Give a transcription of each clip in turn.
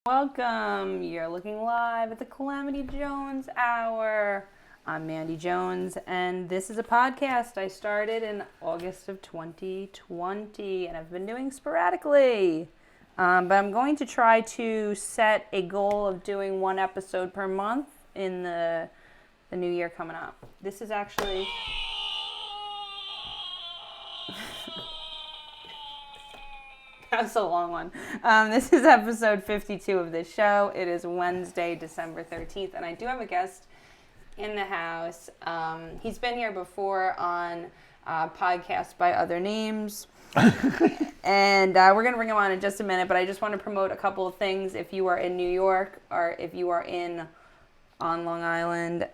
Welcome. You're looking live at the Calamity Jones Hour. I'm Mandy Jones, and this is a podcast I started in August of 2020, and I've been doing sporadically. But I'm going to try to set a goal of doing one episode per month in the new year coming up. This is actually... That's a long one. This is episode 52 of this show. It is Wednesday, December 13th, and I do have a guest in the house. He's been here before on podcasts by other names, and we're going to bring him on in just a minute, but I just want to promote a couple of things. If you are in New York or if you are on Long Island,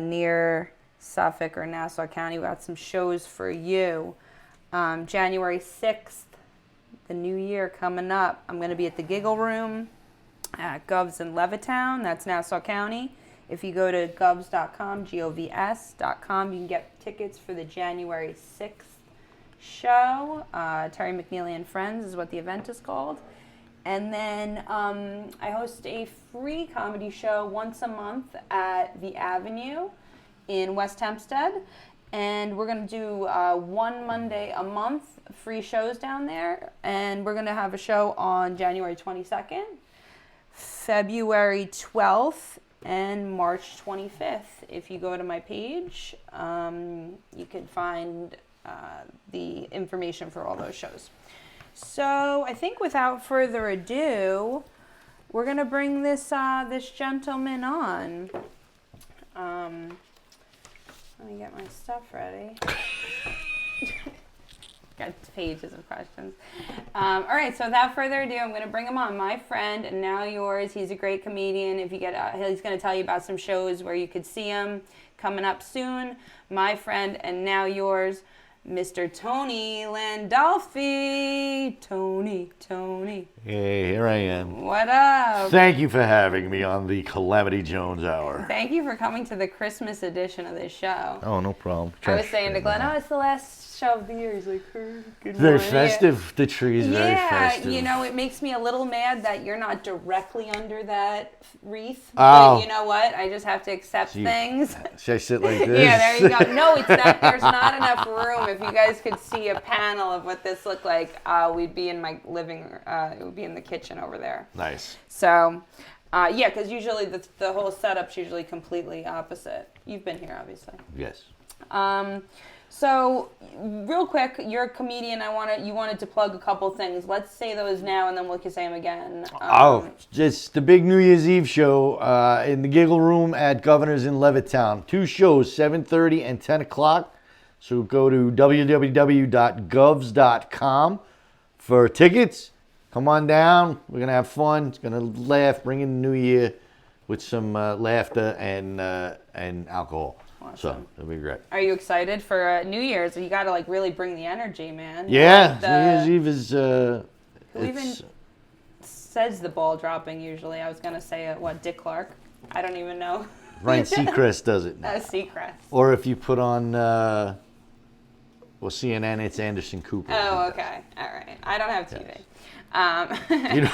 near Suffolk or Nassau County, we got some shows for you. January 6th, the new year coming up, I'm going to be at the Giggle Room at Govs in Levittown. That's Nassau County. If you go to govs.com, govs.com, you can get tickets for the January 6th show. Terry McNeely and Friends is what the event is called. And then I host a free comedy show once a month at the Avenue in West Hempstead. And we're going to do one Monday a month, free shows down there. And we're going to have a show on January 22nd, February 12th, and March 25th. If you go to my page, you can find the information for all those shows. So I think without further ado, we're going to bring this gentleman on. Let me get my stuff ready. Got pages of questions. All right, so without further ado, I'm going to bring him on. My friend, and now yours. He's a great comedian. If you get, he's going to tell you about some shows where you could see him coming up soon. My friend, and now yours, Mr. Tony Landolfi. Tony. Hey, here I am. What up? Thank you for having me on the Calamity Jones Hour. Thank you for coming to the Christmas edition of this show. Oh, no problem. I was saying to Glenn, it's the last show of the year. He's like, good very morning. festive. Yeah. The tree is very festive. Yeah, you know, it makes me a little mad that you're not directly under that wreath. Oh. But you know what? I just have to accept things. Should I sit like this? Yeah, there you go. No, it's not. There's not enough room. If you guys could see a panel of what this looked like, we'd be in my living room. It would be in the kitchen over there. Nice. So, yeah, because usually the whole setup's usually completely opposite. You've been here, obviously. Yes. So, real quick, you're a comedian. You wanted to plug a couple things. Let's say those now, and then we can say them again. Just the big New Year's Eve show in the Giggle Room at Governor's in Levittown. 2 shows, 7:30 and 10 o'clock. So go to www.govs.com for tickets. Come on down. We're going to have fun. It's going to laugh, bring in the new year with some laughter and alcohol. Awesome. So it'll be great. Are you excited for New Year's? You got to really bring the energy, man. Yeah, New Year's Eve is. Who even says the ball dropping usually? I was gonna say Dick Clark. I don't even know. Ryan Seacrest does it now. Seacrest. Or if you put on CNN, it's Anderson Cooper. Oh, okay, all right. I don't have TV. Yes.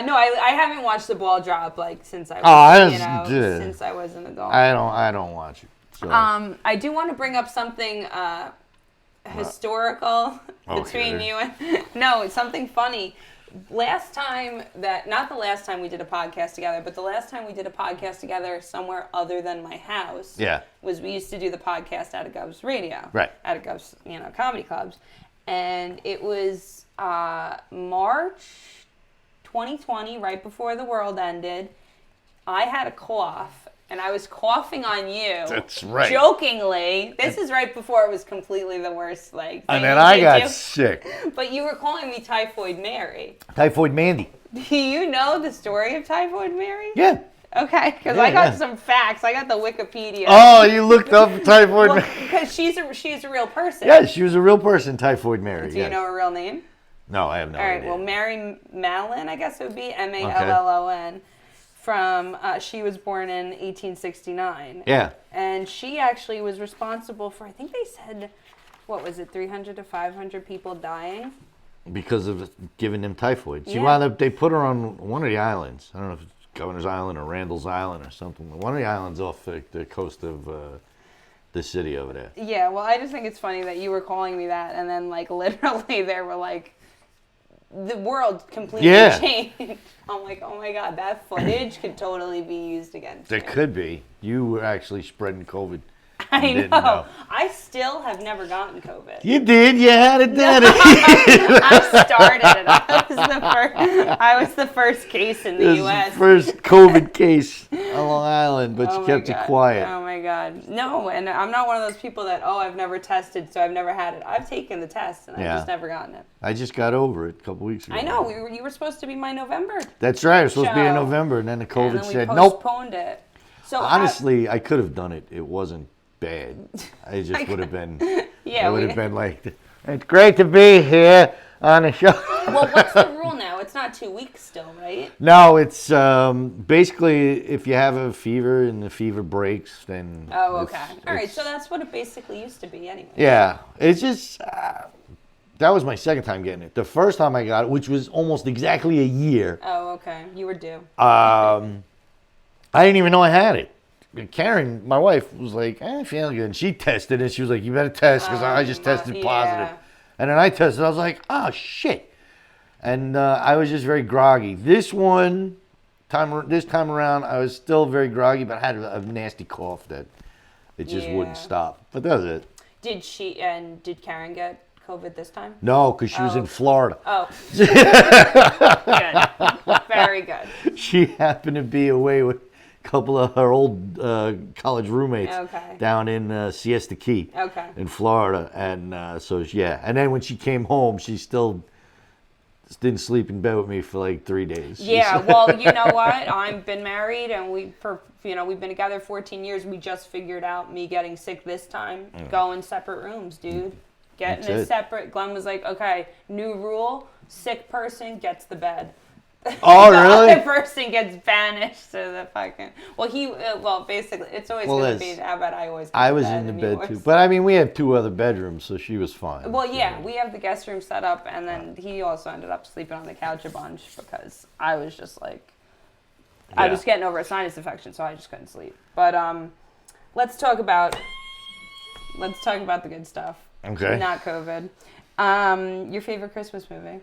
No, I haven't watched the ball drop since I was since I was an adult. I don't watch it. So. I do want to bring up something historical between you and it's something funny. Not the last time we did a podcast together, but the last time we did a podcast together somewhere other than my house. Yeah. Was we used to do the podcast out of Govs Radio. Right. Out of Govs, comedy clubs, and it was March 2020, right before the world ended. I had a cough, and I was coughing on you. That's right. Jokingly. This is right before it was completely the worst, thing and then I got sick. But you were calling me Typhoid Mary. Typhoid Mandy. Do you know the story of Typhoid Mary? Yeah. Okay, because I got some facts. I got the Wikipedia. Oh, you looked up Typhoid Mary. Because she's a real person. Yeah, she was a real person, Typhoid Mary. Do you know her real name? No, I have no idea. All right, well, Mary Mallon, I guess it would be, Mallon. She was born in 1869. Yeah. And she actually was responsible for, I think they said, 300 to 500 people dying because of giving them typhoid. She Yeah. wound up, they put her on one of the islands. I don't know if it's Governor's Island or Randall's Island or something. One of the islands off the coast of the city over there. Yeah, well, I just think it's funny that you were calling me that, and then, like, literally there were, like, the world completely changed. I'm like, oh my God, that footage could totally be used against There me. could be. You were actually spreading COVID. I didn't know. know. I still have never gotten COVID. You did. You had it then. I started it. I was the first case in the This U.S. first COVID case on Long Island, but Oh you my kept it God. quiet. Oh my God. No, and I'm not one of those people that, I've never tested, so I've never had it. I've taken the test, and I've just never gotten it. I just got over it a couple weeks ago. I know. You were supposed to be my November. That's right. It was supposed to be in show. November, and then the And COVID then we said, nope. postponed it. So Honestly, I could have done it. It wasn't bad. I just would have been. Yeah, I would have been like, it's great to be here on the show. Well, what's the rule now? It's not 2 weeks still, right? No, it's basically if you have a fever and the fever breaks, then. Oh, okay. All right, so that's what it basically used to be anyway. Yeah, it's just that was my second time getting it. The first time I got it, which was almost exactly a year, Oh, okay. You were due. I didn't even know I had it. Karen, my wife, was like, I feel good. And she tested and she was like, you better test because I just tested positive. Yeah. And then I tested. I was like, oh, shit. And I was just very groggy. This time around, I was still very groggy, but I had a nasty cough that it just wouldn't stop. But that was it. Did Karen get COVID this time? No, because she was in Florida. Oh. Good. Very good. She happened to be away with a couple of her old college roommates down in Siesta Key in Florida. And so, yeah. And then when she came home, she still didn't sleep in bed with me for like 3 days. Yeah, well, you know what? I've been married and we've been together 14 years. We just figured out me getting sick this time, go in separate rooms, dude. Get in a separate. Glenn was like, okay, new rule, sick person gets the bed. Oh, the really? other person gets banished to the fucking. Well, basically, it's always going to be. How about I always? I was in the bed too, but I mean, we have 2 other bedrooms, so she was fine. Well, yeah, we have the guest room set up, and then he also ended up sleeping on the couch a bunch because I was just like, I was getting over a sinus infection, so I just couldn't sleep. But let's talk about the good stuff. Okay. Not COVID. Your favorite Christmas movie?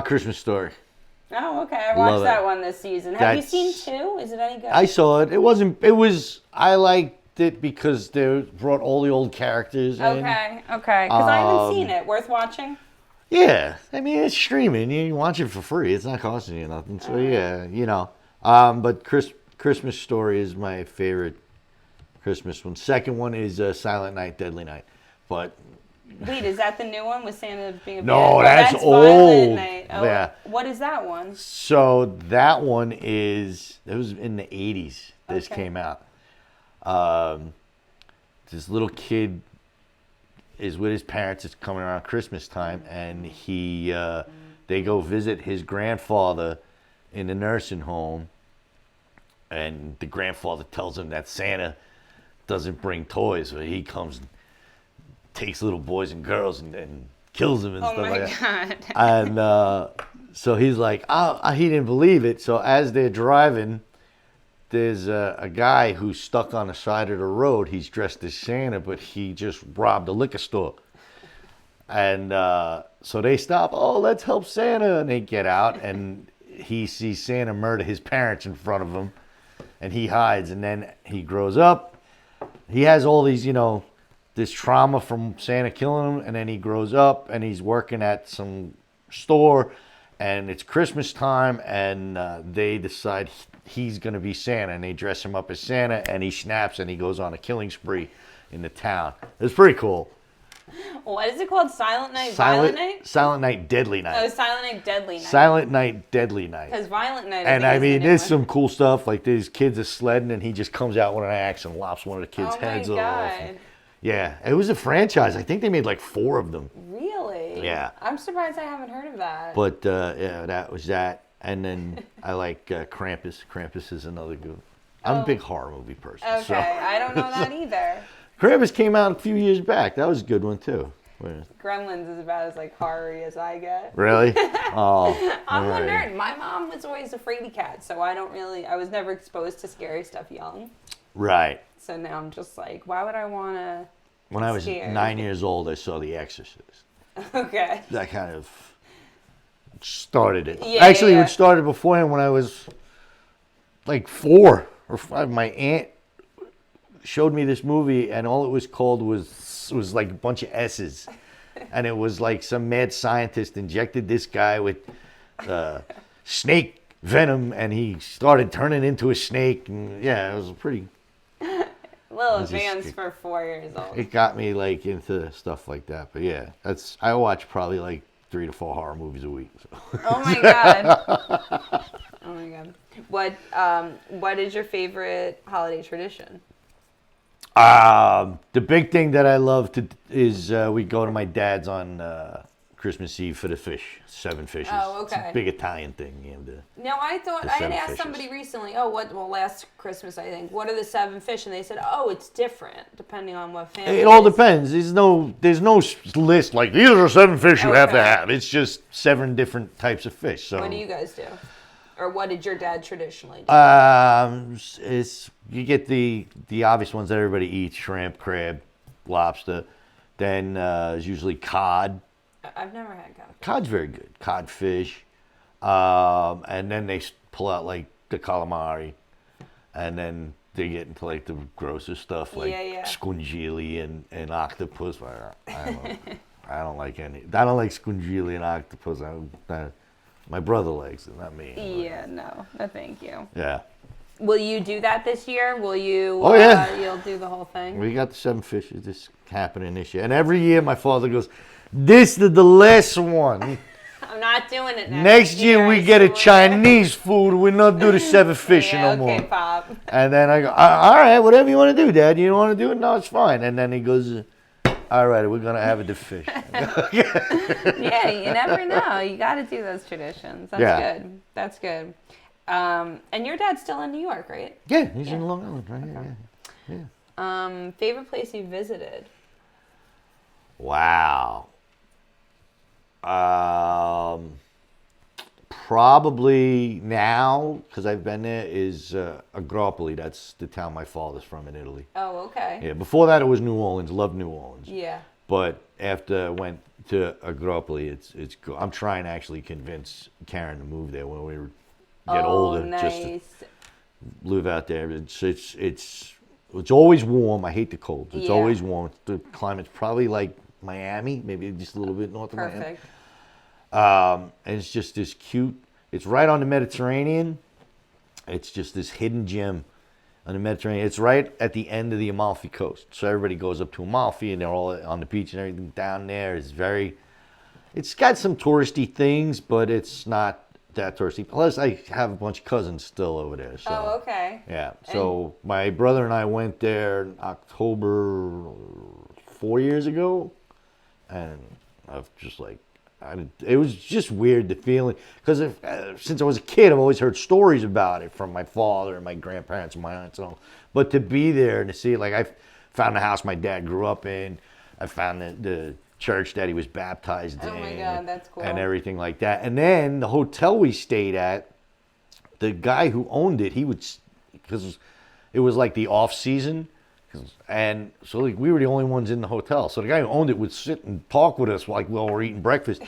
Christmas Story. Oh, okay. I watched that one this season. Have you seen 2? Is it any good? I saw it. I liked it because they brought all the old characters in. Okay. Because I haven't seen it. Worth watching? Yeah. I mean, it's streaming. You watch it for free. It's not costing you nothing. So, yeah, you know. But Christmas Story is my favorite Christmas one. Second one is Silent Night, Deadly Night. But wait, is that the new one with Santa being a no, bad? that's old. Violent Night. Oh, yeah. What is that one? So that one it was in the 80s. This came out. This little kid is with his parents. It's coming around Christmas time, and they go visit his grandfather in the nursing home, and the grandfather tells him that Santa doesn't bring toys, so he comes and takes little boys and girls and kills them and stuff like that. And so he's like, he didn't believe it. So as they're driving, there's a guy who's stuck on the side of the road. He's dressed as Santa, but he just robbed a liquor store. And so they stop. Oh, let's help Santa. And they get out, and he sees Santa murder his parents in front of him. And he hides. And then he grows up. He has all these, this trauma from Santa killing him. And then he grows up, and he's working at some store. And it's Christmas time, and they decide he's going to be Santa. And they dress him up as Santa, and he snaps, and he goes on a killing spree in the town. It's pretty cool. What is it called? Silent Night, Violent Night? Silent Night, Deadly Night. Oh, Silent Night, Deadly Night. Silent Night, Deadly Night. Because Violent Night, and I mean, there's some cool stuff. Like these kids are sledding, and he just comes out with an axe and lops one of the kids' heads off. And, yeah, it was a franchise. I think they made like 4 of them. Really? Yeah. I'm surprised I haven't heard of that. But yeah, that was that. And then I like Krampus. Krampus is another good. I'm a big horror movie person. Okay, so. I don't know that either. Krampus came out a few years back. That was a good one too. Gremlins is about as like horror-y as I get. Really? Oh, I'm all a right. nerd. My mom was always a fraidy cat, so I was never exposed to scary stuff young. Right. So now I'm just like, why would I want to? When I was scared? 9 years old, I saw The Exorcist. Okay. That kind of started it. Yeah, Actually, yeah. it started beforehand when I was like 4 or 5. My aunt showed me this movie, and all it was called was like a bunch of S's. And it was like some mad scientist injected this guy with snake venom, and he started turning into a snake. And yeah, it was pretty. A little It's just- advanced for 4 years old. It got me like into stuff like that. But yeah, I watch probably like 3 to 4 horror movies a week. So. Oh my god. Oh my god. What is your favorite holiday tradition? The big thing that I love is we go to my dad's on Christmas Eve for the fish, 7 fishes. Oh, okay. It's a big Italian thing. You know, No, I thought The I had 7 asked fishes. somebody recently. Last Christmas I think. What are the 7 fish? And they said, it's different depending on what family. it all depends. There's no list like these are 7 fish you have to Okay. have. It's just 7 different types of fish. So What do you guys do? Or what did your dad traditionally do? it's you get the obvious ones that everybody eats: shrimp, crab, lobster. Then it's usually cod. I've never had cod. Cod's very good. Codfish. And then they pull out like the calamari. And then they get into like the grosser stuff like Yeah. squingili and octopus. I don't like any. I don't like squingili and octopus. My brother likes it, not me. Yeah, no, thank you. Yeah. Will you do that this year? Will you? Oh, yeah. You'll do the whole thing. We got the 7 fishes. This happening this year. And every year my father goes, this is the last one. I'm not doing it Next year we I get a swear. Chinese food. We're not do the 7 fish Yeah, no okay, more. Pop. And then I go, all right, whatever you want to do, Dad. You don't want to do it? No, it's fine. And then he goes, all right, we're going to have the fish. Yeah, you never know. You got to do those traditions. That's Yeah. good. That's good. And your dad's still in New York, right? Yeah, he's in Long Island right here. Yeah. Favorite place you visited? Wow. Probably now, because I've been there, is Agropoli. That's the town my father's from in Italy. Oh, okay. Yeah, before that it was New Orleans. Loved New Orleans. Yeah. But after I went to Agropoli, it's cool. I'm trying to actually convince Karen to move there when we get older. Nice. Just to live out there. It's always warm. I hate the cold. It's Yeah. always warm. The climate's probably like Miami, maybe just a little bit north of Miami. Perfect. And it's just this cute. It's right on the Mediterranean. It's just this hidden gem on the Mediterranean. It's right at the end of the Amalfi Coast. So everybody goes up to Amalfi, and they're all on the beach and everything down there. It's got some touristy things, but it's not that touristy. Plus, I have a bunch of cousins still over there. So, Oh, okay. yeah. So my brother and I went there in October 4 years ago, and I've just like, it was just weird, the feeling, because since I was a kid, I've always heard stories about it from my father and my grandparents and my aunts and all. But to be there and to see it, like I found the house my dad grew up in, I found the church that he was baptized in. Oh my God, that's cool. And everything like that. And then the hotel we stayed at, the guy who owned it, because it was like the off season. And so like we were the only ones in the hotel. So the guy who owned it would sit and talk with us like while we're eating breakfast.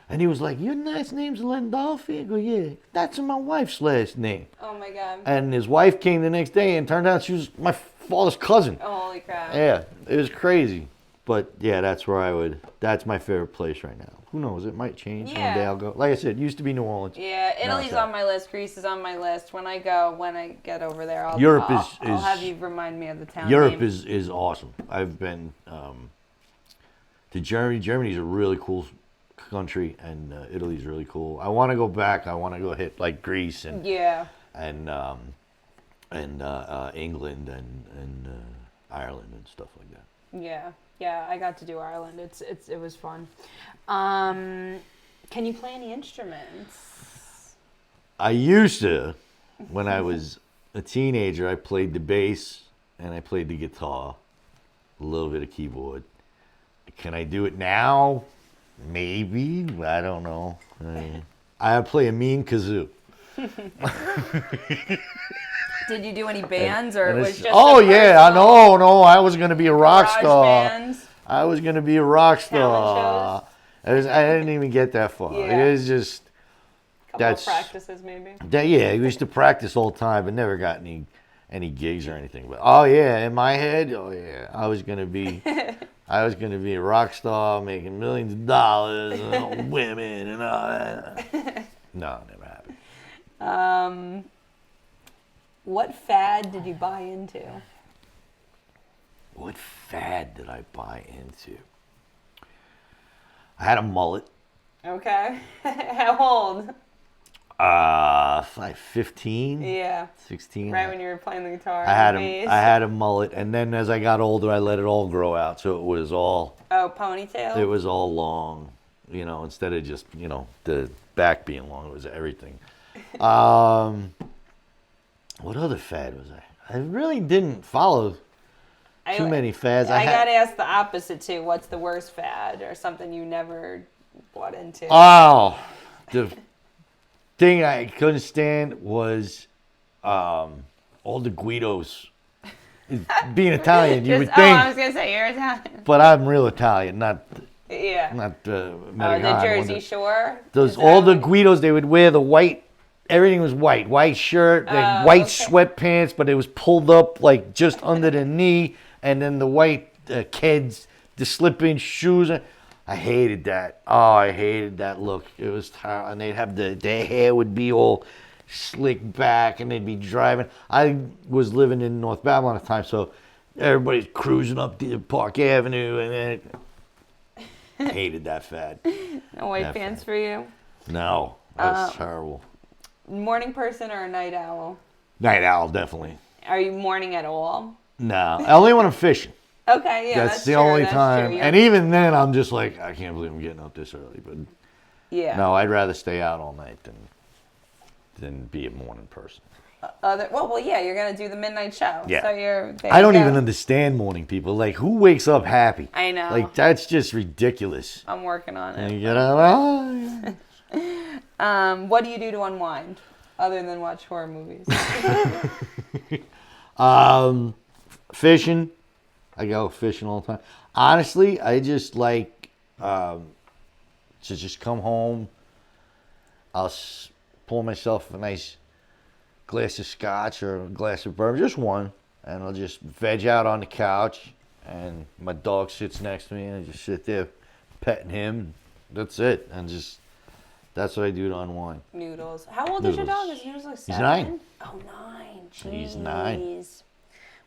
And he was like, your last name's Landolfi? I go, yeah, that's my wife's last name. Oh my God. And his wife came the next day and turned out she was my father's cousin. Oh, holy crap. Yeah, it was crazy. But yeah, that's my favorite place right now. Who knows? It might change. Yeah. One day I'll go. Like I said, it used to be New Orleans. Yeah, Italy's it's not. on my list. Greece is on my list. When I get over there, I'll have you remind me of the town Europe name. is awesome. I've been to Germany. Germany's a really cool country, and Italy's really cool. I want to go back. I want to go hit like Greece and Yeah. and England and Ireland and stuff like that. Yeah. Yeah, I got to do Ireland. It was fun. Can you play any instruments? I used to, when I was a teenager, I played the bass and I played the guitar, a little bit of keyboard. Can I do it now? Maybe. I don't know. I play a mean kazoo. Did you do any bands, or it was just? Oh yeah, no. I was gonna be a rock garage star. bands? I was gonna be a rock Talent star. I didn't even get that far. Yeah. It was just Couple of practices, maybe. yeah. We used to practice all the time, but never got any gigs or anything. But oh yeah, in my head, oh yeah, I was gonna be a rock star, making millions of dollars, and women and all that. No, never happened. What fad did you buy into? What fad did I buy into? I had a mullet. Okay. How old? Like 15. Yeah. 16. Right when you were playing the guitar. I had a mullet, and then as I got older, I let it all grow out, so it was all. Oh, ponytail. It was all long, instead of just the back being long. It was everything. What other fad was I? I really didn't follow too many fads. I got to ask the opposite too. What's the worst fad or something you never bought into? Oh, the thing I couldn't stand was all the Guidos. Being Italian, you would think. I was gonna say you're Italian. But I'm real Italian, not Americano. The Jersey Shore. All the Guidos, they would wear the white. Everything was white shirt, white sweatpants, but it was pulled up like just under the knee, and then the white kids, the slip-in shoes. I hated that. Oh, I hated that look. It was terrible. And they'd have their hair would be all slicked back, and they'd be driving. I was living in North Babylon at the time, so everybody's cruising up the Park Avenue, and I hated that fad. No white pants for you? No, that's terrible. Morning person or a night owl? Night owl, definitely. Are you morning at all? No, only when I'm fishing. Okay, yeah, that's the only time. And even then, I'm just like, I can't believe I'm getting up this early. But yeah, no, I'd rather stay out all night than be a morning person. Yeah, you're gonna do the midnight show. Yeah. So I don't even understand morning people. Like, who wakes up happy? I know. Like, that's just ridiculous. I'm working on it. What do you do to unwind other than watch horror movies? Fishing. I go fishing all the time. Honestly, I just like to just come home. I'll pour myself a nice glass of scotch or a glass of bourbon, just one, and I'll just veg out on the couch, and my dog sits next to me, and I just sit there petting him. That's it, and just that's what I do to unwind. Noodles. How old is your dog? Is Noodles like 7? He's 9. Oh, 9. Jeez. He's 9.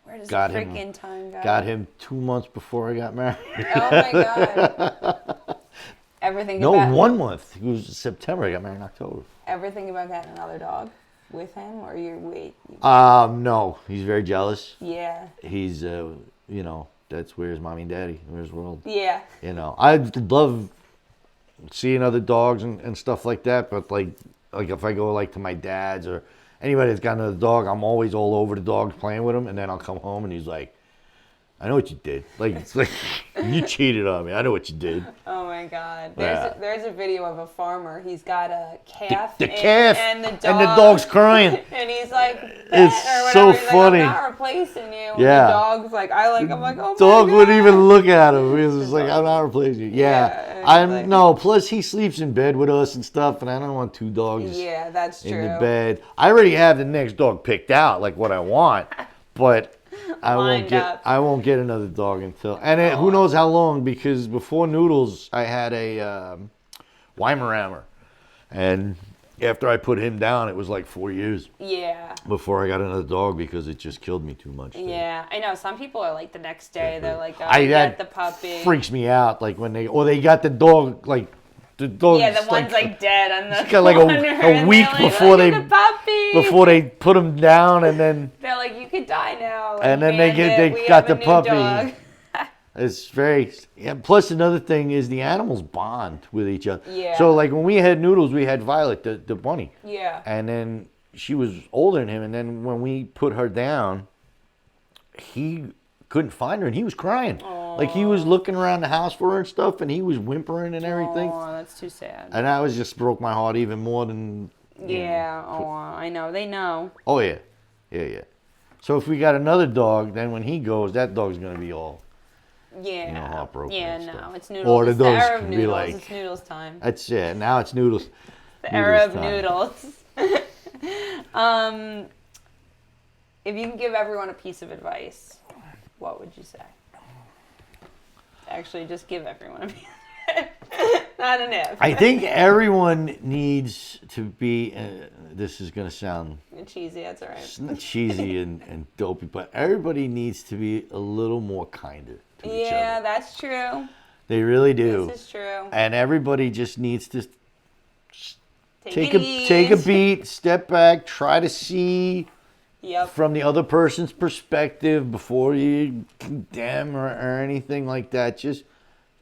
Where does the freaking time go? Got him 2 months before I got married. Oh my God. Everything. No, 1 month. It was September. I got married in October. Everything about getting another dog with him, or you wait? No. He's very jealous. Yeah. He's, that's where's mommy and daddy, where's the world. Yeah. I love seeing other dogs and stuff like that, but like if I go like to my dad's or anybody that's got another dog, I'm always all over the dogs playing with him, and then I'll come home and he's like, I know what you did. Like, it's like, you cheated on me. I know what you did. Oh my God. There's a video of a farmer. He's got a calf. The calf. And the dog. And the dog's crying. And he's like, it's so funny. Like, I'm not replacing you. And yeah. the dog's like, I'm like, oh my dog God. wouldn't even look at him. He was just like, I'm not replacing you. Yeah. No, plus he sleeps in bed with us and stuff, and I don't want 2 dogs that's true. in the bed. I already have the next dog picked out, like what I want, but I won't get another dog until, and who knows how long, because before Noodles, I had a Weimaraner, and after I put him down, it was like 4 years. Yeah. Before I got another dog, because it just killed me too much. Yeah, I know. Some people are like the next day, they're like, oh, get the puppy. Freaks me out, like when they got the dog, like, the dog. Yeah, the one's like dead on the. It's got like a week before they put him down, and then they're like, you could die now. Like, and then they got the puppy. It's very. Yeah. Plus another thing is the animals bond with each other. Yeah. So like when we had Noodles, we had Violet, the bunny. Yeah. And then she was older than him, and then when we put her down, he couldn't find her, and he was crying. Aww. Like he was looking around the house for her and stuff, and he was whimpering and everything. Oh, that's too sad. And that was just broke my heart even more than. Yeah. Oh, I know. They know. Oh yeah, yeah. So if we got another dog, then when he goes, that dog's gonna be all. Yeah. Heartbroken. Yeah. And No, stuff. it's noodles. Or the It's the dogs era of can be noodles. like. It's noodles time. That's now it's noodles. The era of time. noodles. If you can give everyone a piece of advice, what would you say? Actually, just give everyone a piece of advice. Not an if. I think everyone needs to be. This is gonna sound cheesy. That's all right. cheesy and dopey, but everybody needs to be a little more kinder to each other. Yeah, that's true. They really do. This is true. And everybody just needs to Take a beat, step back, try to see from the other person's perspective before you condemn or anything like that. Just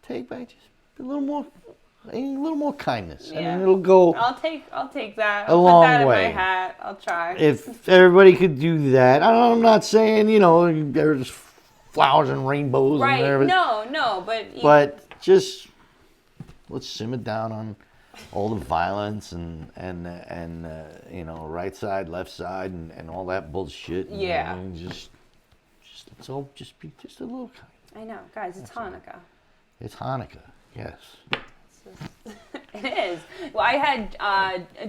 take back, just a little more kindness, and it'll go. I'll take that. A I'll long put that way. in my hat. I'll try. If everybody could do that, I'm not saying there's flowers and rainbows right? and everything. No, but just let's simmer down on all the violence and right side, left side, and all that bullshit. Yeah. Just let's all just be just a little kind. I know, guys. It's Hanukkah. It's Hanukkah. Yes. It is. Well, I had.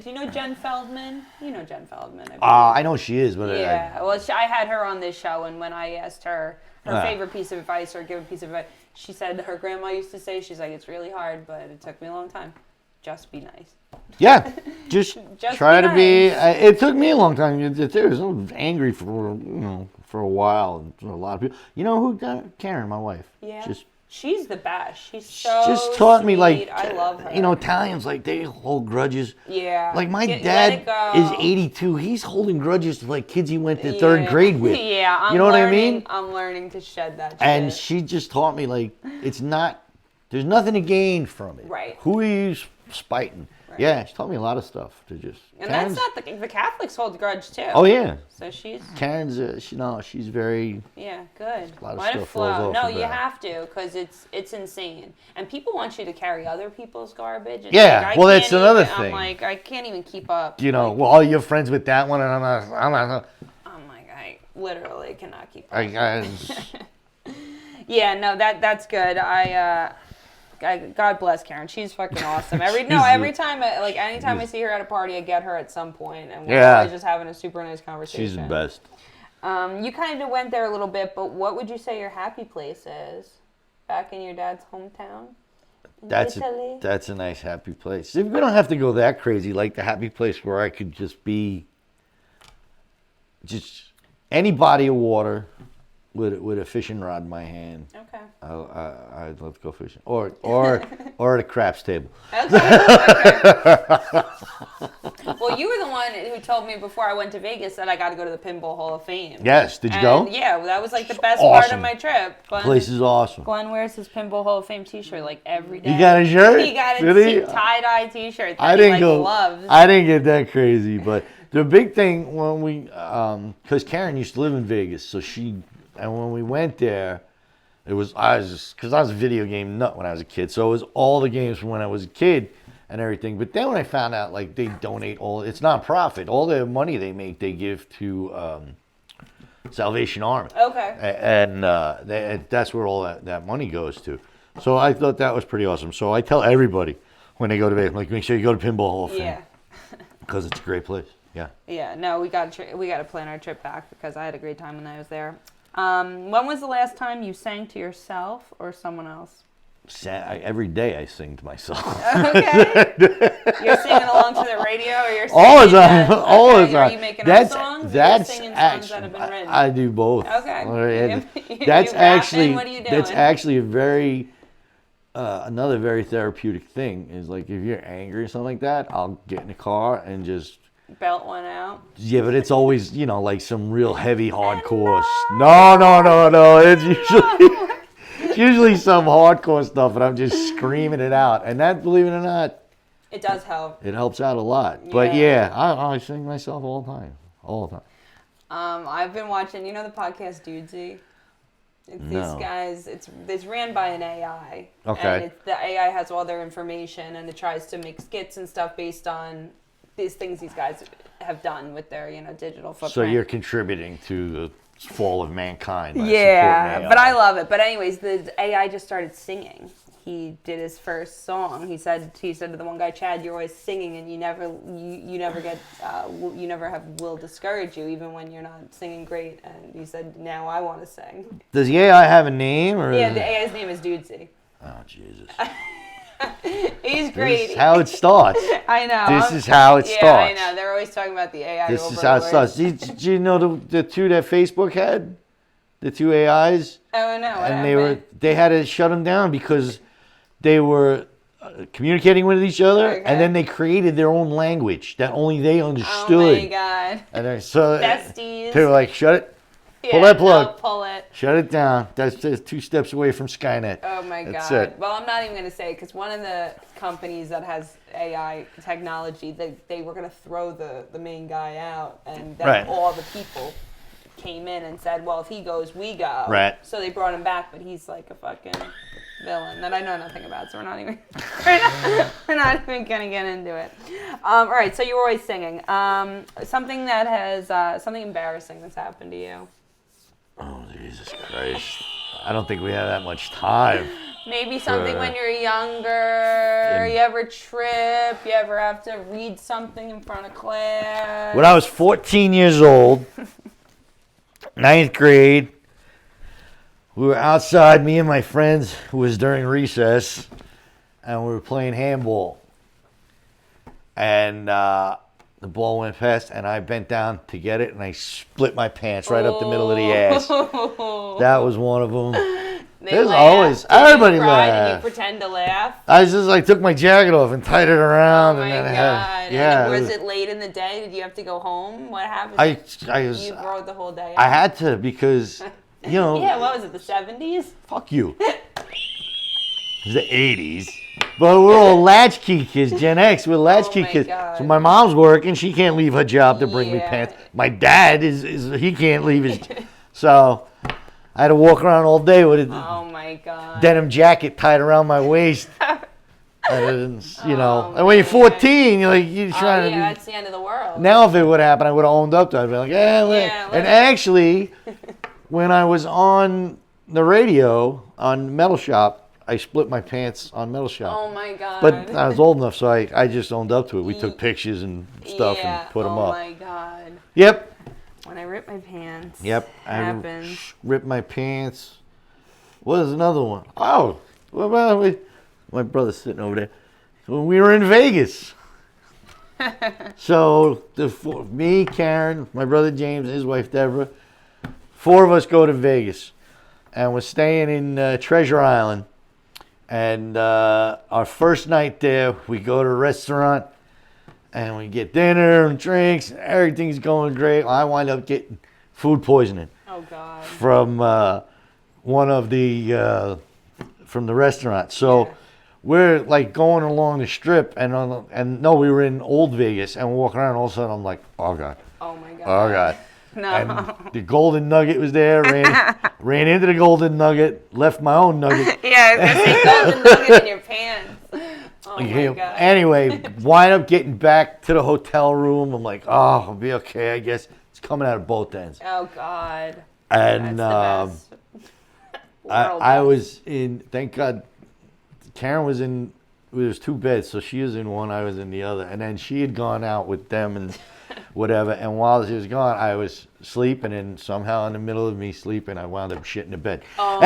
Do you know Jen Feldman? You know Jen Feldman. I know she is, but yeah. I had her on this show, and when I asked her favorite piece of advice or give a piece of advice, she said her grandma used to say, she's like, it's really hard, but it took me a long time. Just be nice. Yeah, just try to be. Nice. It took me a long time. I was angry for a while, and for a lot of people. You know who? Karen, my wife. Yeah. Just. She's the best. She's so just taught sweet. me, like, I love her. Italians, like, they hold grudges. Yeah. Like, my dad is 82. He's holding grudges to, like, kids he went to third grade with. Yeah. You know what I mean? I'm learning to shed that shit. And she just taught me, like, there's nothing to gain from it. Right. Who are you spiting? Right. Yeah, she taught me a lot of stuff to just. And Karen's, that's not the Catholics hold grudge too. Oh yeah. So Karen's she's very. Yeah, good. A lot of Let stuff it flow. No, you that. have to, because it's insane, and people want you to carry other people's garbage. And yeah, like, well, that's another thing. I'm like, I can't even keep up. Well, you're friends with that one, and I'm not. I'm like, I literally cannot keep up. Yeah, no, that's good. God bless Karen. She's fucking awesome. Anytime I see her at a party, I get her at some point, and we're always just having a super nice conversation. She's the best. You kind of went there a little bit, but what would you say your happy place is? Back in your dad's hometown? That's a nice happy place. We don't have to go that crazy. Like the happy place where I could just be, just any body of water with a fishing rod in my hand. Okay. I'd love to go fishing, or at a craps table. Okay. Well, you were the one who told me before I went to Vegas that I got to go to the Pinball Hall of Fame. Yes, did you go? Yeah, that was like the best part of my trip. The place is awesome. Glenn wears his Pinball Hall of Fame T-shirt like every day. You got a shirt? He got a tie-dye T-shirt that he loves. I didn't get that crazy, but the big thing when we, because Karen used to live in Vegas, so and when we went there, I was a video game nut when I was a kid, so it was all the games from when I was a kid and everything. But then when I found out, like, they donate it's non-profit, all the money they make they give to Salvation Army. Okay. And that's where all that money goes to. So I thought that was pretty awesome. So I tell everybody when they go to Vegas, like, make sure you go to Pinball Hall of Fame. Yeah. Because it's a great place. Yeah. Yeah. No, we got to plan our trip back because I had a great time when I was there. When was the last time you sang to yourself or someone else? Every day I sing to myself. Okay. You're singing along to the radio, or you're singing all the time. All the time. Are you making up songs? That's or singing actually, songs that have been written? I do both. Okay. That's you actually what are you doing? That's actually a very another very therapeutic thing. Is like if you're angry or something like that, I'll get in the car and just belt one out. Yeah, but it's always, like some real heavy hardcore. No. It's usually some hardcore stuff, and I'm just screaming it out. And that, believe it or not, it does help. It helps out a lot. Yeah. But yeah, I sing myself all the time. All the time. I've been watching, the podcast Dudesy? No. These guys, it's ran by an AI. Okay. And the AI has all their information, and it tries to make skits and stuff based on these things these guys have done with their, digital footprint. So you're contributing to the fall of mankind by Yeah, supporting AI. but I love it. But anyways, the AI just started singing. He did his first song. He said to the one guy, Chad, you're always singing, and you never have will discourage you, even when you're not singing great. And he said, now I want to sing. Does the AI have a name? Or Yeah, the AI's name is Dudesy. Oh, Jesus. He's great. This is how it starts. I know. This is how it Yeah, starts. I know. They're always talking about the AI This is how it starts. Did you know the two that Facebook had? The two AIs? Oh, no. What And happened? they had to shut them down because they were communicating with each other, Okay. and then they created their own language that only they understood. Oh, my God. And so Besties. they were like, shut it. Pull Yeah, that plug. no, pull it. Shut it down. That's just 2 steps away from Skynet. Oh my That's God. it. Well, I'm not even going to say, because one of the companies that has AI technology, they were going to throw the main guy out, and then Right. all the people came in and said, well, if he goes, we go. Right. So they brought him back, but he's like a fucking villain that I know nothing about, so we're not even going to get into it. All right, so you were always singing. Something that has, something embarrassing that's happened to you. Oh, Jesus Christ. I don't think we have that much time. Maybe something when you're younger, you ever trip, you ever have to read something in front of class. When I was 14 years old, 9th grade, we were outside, me and my friends, it was during recess, and we were playing handball. And the ball went past, and I bent down to get it, and I split my pants right up the middle of the ass. That was one of them. There's always, everybody laughed. And you laughed. pretend to laugh. I just like took my jacket off and tied it around. Oh my and then God. yeah. And was it late in the day? Did you have to go home? What happened? You rode the whole day out? I had to because, Yeah, what was it, the 70s? fuck you. It was the 80s. But we're all latchkey kids, Gen X. We're latchkey my kids. God. So my mom's working. She can't leave her job to bring me Yeah. pants. My dad he can't leave his. So I had to walk around all day with a Oh my God. denim jacket tied around my waist. And, Oh, and when you're man. 14, you're trying to. That's the end of the world. Now, if it would happen, I would have owned up to it. I'd be like, And actually, when I was on the radio on Metal Shop, I split my pants on Metal Shop. Oh my God. But I was old enough, so I just owned up to it. We took pictures and stuff Yeah. and put them Oh up. my God. Yep. When I ripped my pants. Yep. Happened. I ripped my pants. What is another one? Oh, what about my brother's sitting over there. When we were in Vegas. So me, Karen, my brother James, and his wife Deborah, 4 of us go to Vegas, and we're staying in Treasure Island. And our first night there, we go to a restaurant, and we get dinner and drinks, and everything's going great. I wind up getting food poisoning Oh God. from one of the from the restaurant. So we're like going along the strip, and no, we were in Old Vegas, and we're walking around. All of a sudden, I'm like, oh God, Oh my God. oh God. No. And the Golden Nugget was there. Ran into the Golden Nugget. Left my own nugget. Yeah, I was gonna say golden nugget in your pants. Oh my God. Anyway, wind up getting back to the hotel room. I'm like, oh, I'll be okay, I guess. It's coming out of both ends. Oh God. And That's the best. I was in, thank God, Karen was in, there was 2 beds, so she was in one, I was in the other. And then she had gone out with them and whatever. And while she was gone, I was sleeping, and somehow in the middle of me sleeping, I wound up shitting the bed. Oh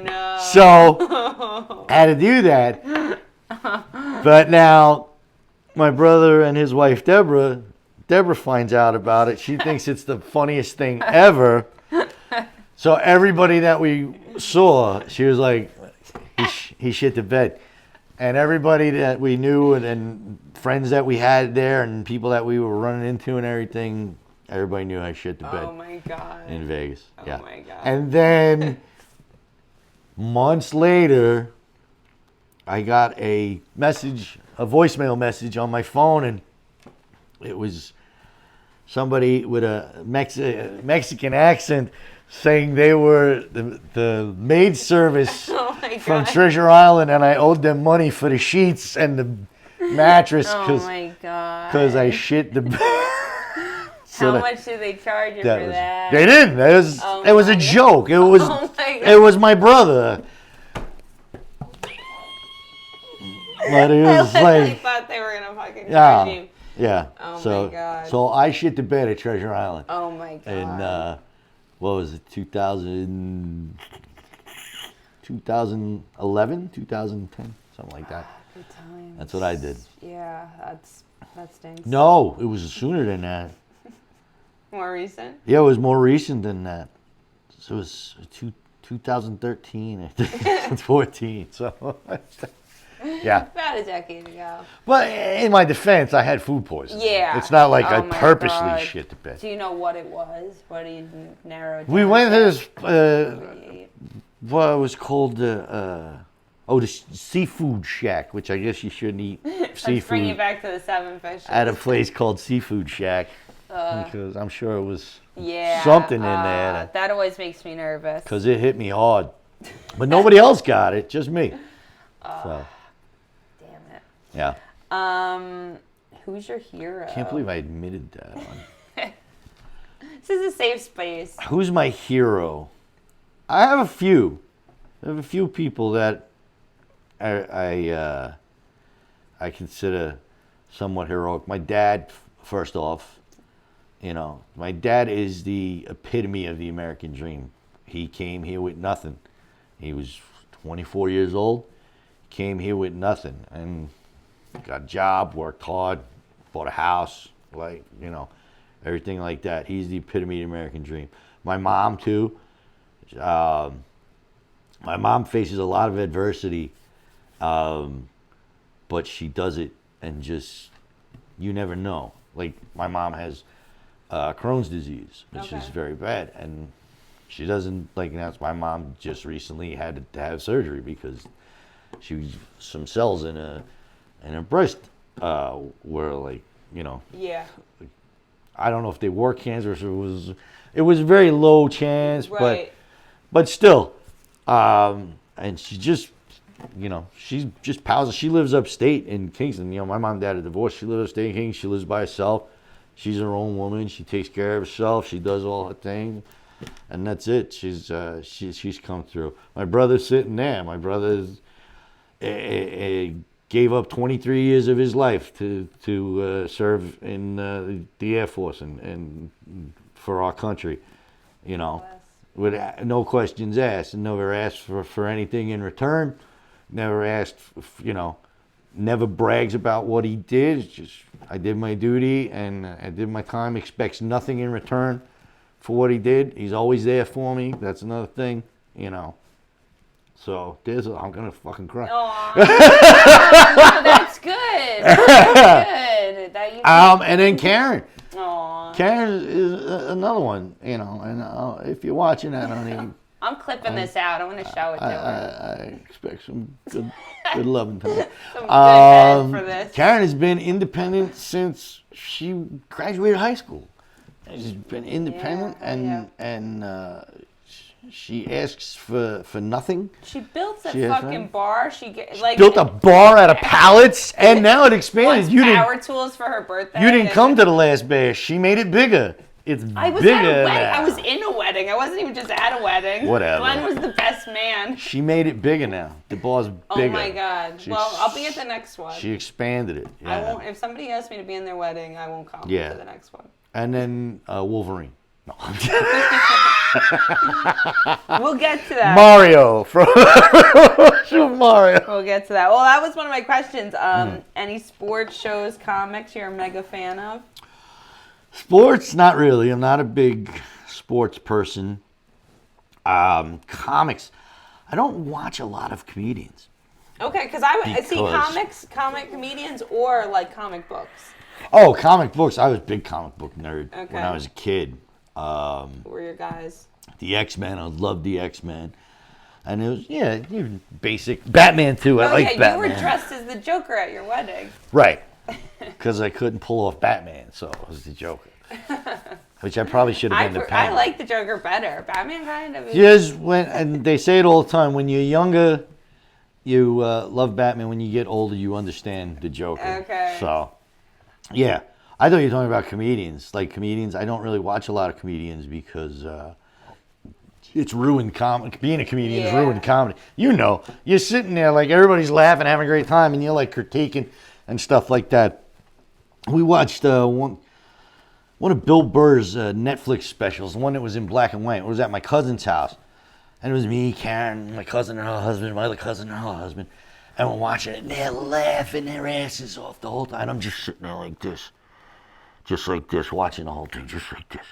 no. So I had to do that. But now my brother and his wife Deborah finds out about it. She thinks it's the funniest thing ever. So everybody that we saw, she was like, he shit the bed. And everybody that we knew and friends that we had there and people that we were running into and everything, everybody knew I shit the bed. Oh my God. In Vegas. Oh yeah. my God. And then months later, I got a voicemail message on my phone, and it was somebody with a Mexican accent saying they were the maid service Oh my from God. Treasure Island, and I owed them money for the sheets and the mattress Oh my God. because I shit the bed. How much did they charge you for that? They didn't. It was a joke. It was Oh my God. it was my brother. But it was I like, thought they were gonna fucking yeah, charge you. yeah. Oh so, my God. So I shit the bed at Treasure Island. Oh my God. And what was it? 2011, 2010, something like that. Good times. That's what I did. Yeah, that stinks. No, it was sooner than that. More recent? Yeah, it was more recent than that. So it was 2013, I think, 14. So, yeah. About a decade ago. But in my defense, I had food poisoning. Yeah. It's not like I Oh my purposely God. shit the bed. Do you know what it was? What do you narrow it down? We went to this, What you ate? what was called the Seafood Shack, which I guess you shouldn't eat Let's bring you seafood back to the seven fishes. at a place called Seafood Shack. Because I'm sure it was Yeah. something in there. That always makes me nervous. Because it hit me hard. But nobody else got it, just me. So, Damn it. yeah. Who's your hero? Can't believe I admitted that one. This is a safe space. Who's my hero? I have a few. I have a few people that I consider somewhat heroic. My dad, first off, my dad is the epitome of the American dream. He came here with nothing. He was 24 years old, came here with nothing, and got a job, worked hard, bought a house, everything like that. He's the epitome of the American dream. My mom, too. My mom faces a lot of adversity, but she does it and just, you never know. Like, my mom has Crohn's disease, which is very bad, and she doesn't, that's my mom just recently had to have surgery because some cells in her breast were Yeah. I don't know if they were cancer, so it was very low chance, Right. but still, and she just, she's just pals. She lives upstate in Kingston. My mom and dad are divorced. She lives upstate in Kingston. She lives by herself. She's her own woman. She takes care of herself. She does all her thing, and that's it. She's come through. My brother's sitting there. My brother's gave up 23 years of his life to serve in the Air Force and for our country, with no questions asked, and never asked for anything in return, never asked, never brags about what he did. It's just, I did my duty and I did my time, expects nothing in return for what he did. He's always there for me. That's another thing, So I'm gonna fucking cry. Aw. No, that's good. That's good. That you And then Karen. Aw. Karen is another one, and if you're watching that, honey, I'm clipping this out. I'm going to show it to her. I expect some good loving time. Some good head for this. Karen has been independent since she graduated high school. She's been independent, and she asks for nothing. She built a She has fucking nothing. bar. She Built a bar out of pallets, and now it expanded. power tools for her birthday. You didn't come to the last bash. She made it bigger. It's I was bigger at a wedding. now. I was in a wedding. I wasn't even just at a wedding. Whatever. Glenn was the best man. She made it bigger now. The bar's bigger. Oh my God. Well, I'll be at the next one. She expanded it. Yeah. I won't. If somebody asks me to be in their wedding, I won't come Yeah. to the next one. And then Wolverine. No. We'll get to that. Mario from Super Mario. We'll get to that. Well, that was one of my questions. Any sports shows, comics you're a mega fan of? Sports, not really. I'm not a big sports person. Comics. I don't watch a lot of comedians. Okay, because I see Because- comic comedians, or like comic books. Oh, comic books. I was a big comic book nerd Okay. when I was a kid. Who were your guys? The X-Men. I loved the X-Men. And it was, basic. Batman, too. I like Batman. You were dressed as the Joker at your wedding. Right. Because I couldn't pull off Batman, so I was the Joker. which I probably should have been the I Penguin. like the Joker better. Batman kind of. Just and they say it all the time. When you're younger, you love Batman. When you get older, you understand the Joker. Okay. So, yeah. I thought you were talking about comedians. Like comedians, I don't really watch a lot of comedians because it's ruined comedy. Being a comedian is ruined comedy. You know, you're sitting there like everybody's laughing, having a great time, and you're like critiquing and stuff like that. We watched one of Bill Burr's Netflix specials, the one that was in black and white. It was at my cousin's house. And it was me, Karen, my cousin and her husband, my other cousin and her husband. And we're watching it, and they're laughing their asses off the whole time. I'm just sitting there like this. Just like this, watching the whole thing, just like this.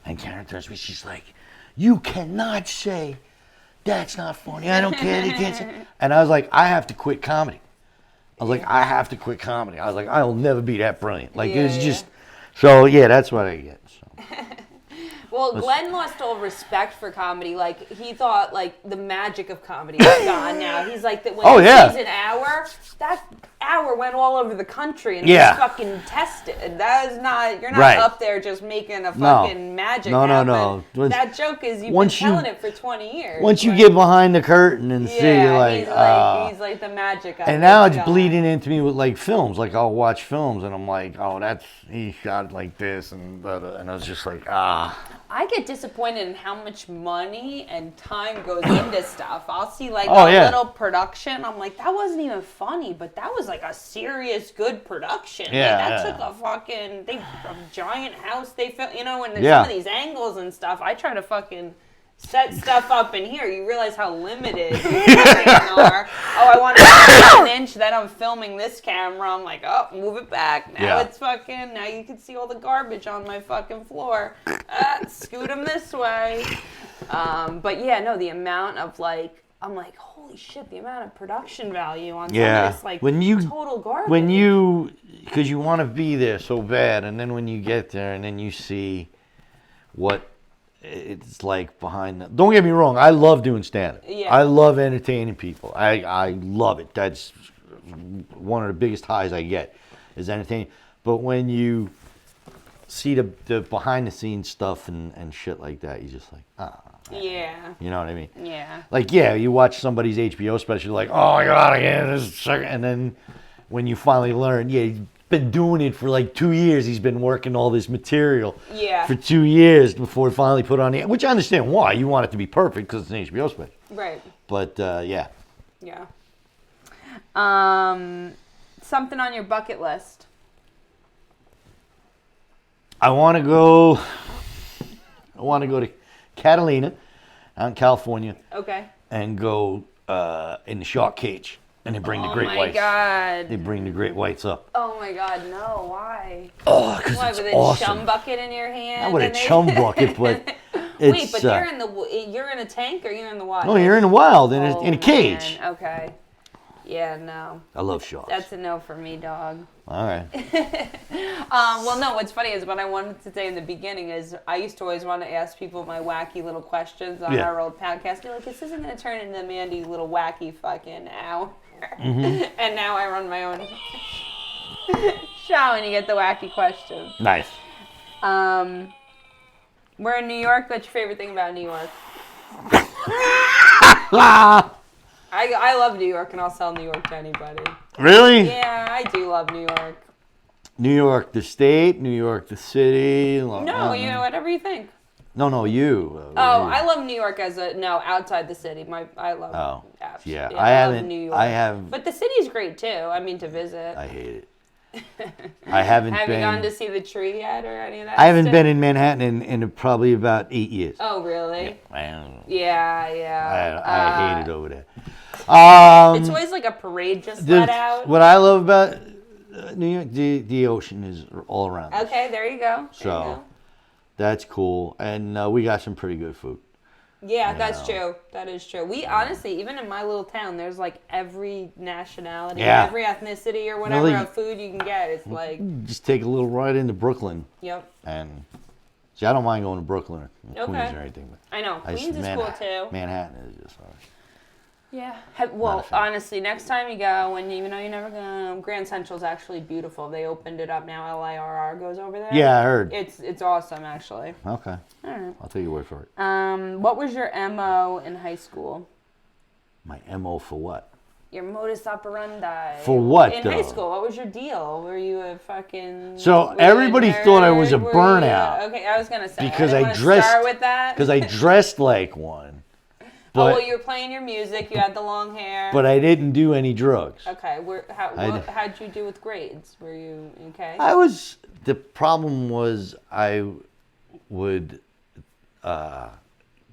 And Karen turns to me, she's like, you cannot say that's not funny. I don't care. You can't say. And I was like, I have to quit comedy. I was like, I have to quit comedy. I was like, I'll never be that brilliant. Like, it's just, so yeah, that's what I get. So. Well, Glenn lost all respect for comedy. Like, he thought, like, the magic of comedy is gone now. He's like, that when he sees an hour, that hour went all over the country and was fucking tested. That is not, you're not up there just making a fucking magic happen. No. That joke is, you've been telling it for 20 years. Once you get behind the curtain and see, you're like, he's like the magic of it. And now it's bleeding into me with, like, films. Like, I'll watch films and I'm like, oh, he shot it like this. And I was just like, I get disappointed in how much money and time goes into stuff. I'll see like a little production. I'm like, that wasn't even funny, but that was like a serious good production. Yeah, like, that took a fucking a giant house. They felt, you know, when there's some of these angles and stuff. I try to fucking set stuff up in here. You realize how limited are. Oh, I want to an inch. Then I'm filming this camera. I'm like, oh, move it back. Now it's fucking. Now you can see all the garbage on my fucking floor. Scoot them this way. But yeah, no, the amount of like, I'm like, holy shit, the amount of production value on some of this like total garbage. Because you want to be there so bad, and then when you get there, and then you see what it's like behind them. Don't get me wrong, I love doing stand-up. Yeah. I love entertaining people. I love it. That's one of the biggest highs I get is entertaining. But when you see the behind-the-scenes stuff and shit like that, you're just like, yeah. You know what I mean? Yeah. Like, you watch somebody's HBO special, you're like, oh my God, again, this is second. And then when you finally learn, he's been doing it for like 2 years. He's been working all this material for 2 years before he finally put it on the air, which I understand why. You want it to be perfect because it's an HBO special. Right. But, yeah. Yeah. Something on your bucket list. I want to go to Catalina out in California. Okay. And go in the shark cage. And they bring the great whites. Oh, my God. They bring the great whites up. Oh, my God, no. Why? Oh, because it's with awesome. A chum bucket in your hand? Not with a chum bucket, but it's... Wait, but you're in a tank or you're in the wild? No, you're in the wild, in a cage. Man. Okay. Yeah, no. I love sharks. That's a no for me, dog. All right. Well, no, what's funny is what I wanted to say in the beginning is I used to always want to ask people my wacky little questions on our old podcast. You're like, this isn't going to turn into Mandy little wacky fucking hour. Mm-hmm. And now I run my own show and you get the wacky questions. Nice. We're in New York. What's your favorite thing about New York? I love New York and I'll sell New York to anybody. Really? Yeah, I do love New York. New York the state, New York the city. No, you know, whatever you think. No, you. I love New York outside the city. I love. Oh, yeah. I love New York. I have. But the city's great too. I mean, to visit. I hate it. I haven't Have been. you gone to see the tree yet or any of that? I haven't been in Manhattan in probably about 8 years. Oh, really? Yeah. I hate it over there. It's always like a parade just let out. What I love about New York, the ocean is all around us. Okay, there you go. That's cool. And we got some pretty good food. Yeah, that's true. That is true. We honestly, even in my little town, there's like every nationality, every ethnicity or whatever of food you can get. It's like... Just take a little ride into Brooklyn. Yep. And... See, I don't mind going to Brooklyn or Queens or anything. But I know. Queens is cool too. Manhattan is just... Yeah. Not Well, a fan. honestly, next time you go, and you know you're never gonna, Grand Central's actually beautiful. They opened it up now. LIRR goes over there. Yeah, I heard. It's awesome, actually. Okay. All right. I'll take your word for it. What was your MO in high school? My MO for what? Your modus operandi. For what, in though? high school? What was your deal? Were you a fucking? So were you everybody a thought I was a nerd? Were you burnout. okay, I was gonna say Because I I didn't wanna dressed- start with that. Because I dressed like one. Oh, But, well, you were playing your music. You had the long hair. but I didn't do any drugs. Okay, how'd you do with grades? Were you okay? The problem was I would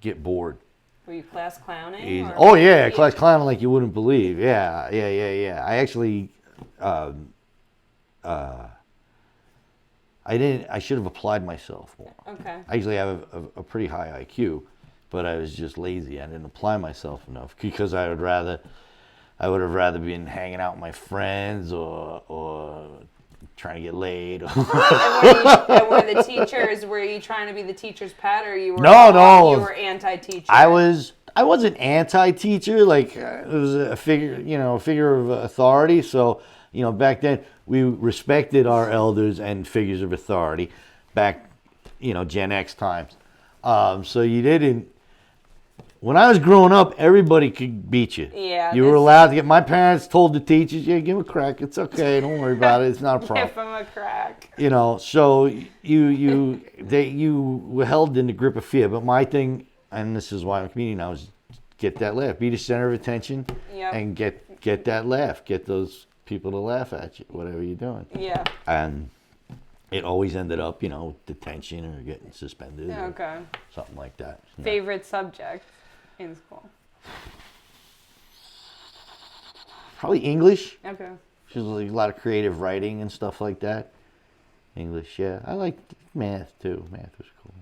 get bored. Were you class clowning? Easy. Or- Oh yeah, class clowning like you wouldn't believe. Yeah. I actually, I should have applied myself more. Okay. I usually have a pretty high IQ, but I was just lazy. I didn't apply myself enough because I would have rather been hanging out with my friends or trying to get laid. And were the teachers? Were you trying to be the teacher's pet, or you were? No. You were anti-teacher. I wasn't anti-teacher. Like it was a figure of authority. So back then we respected our elders and figures of authority. Back, Gen X times. So you didn't. When I was growing up, everybody could beat you. Yeah. You were allowed to get. My parents told the teachers, "Yeah, give him a crack. It's okay. Don't worry about it. It's not a problem." Give him a crack. So you were held in the grip of fear. But my thing, and this is why I'm a comedian now, is get that laugh. Be the center of attention, Yep. and get that laugh. Get those people to laugh at you, whatever you're doing. Yeah. And it always ended up, detention or getting suspended Okay. or something like that. Favorite subject in school? Probably English. Okay. There's like a lot of creative writing and stuff like that. English, yeah. I liked math too. Math was cool.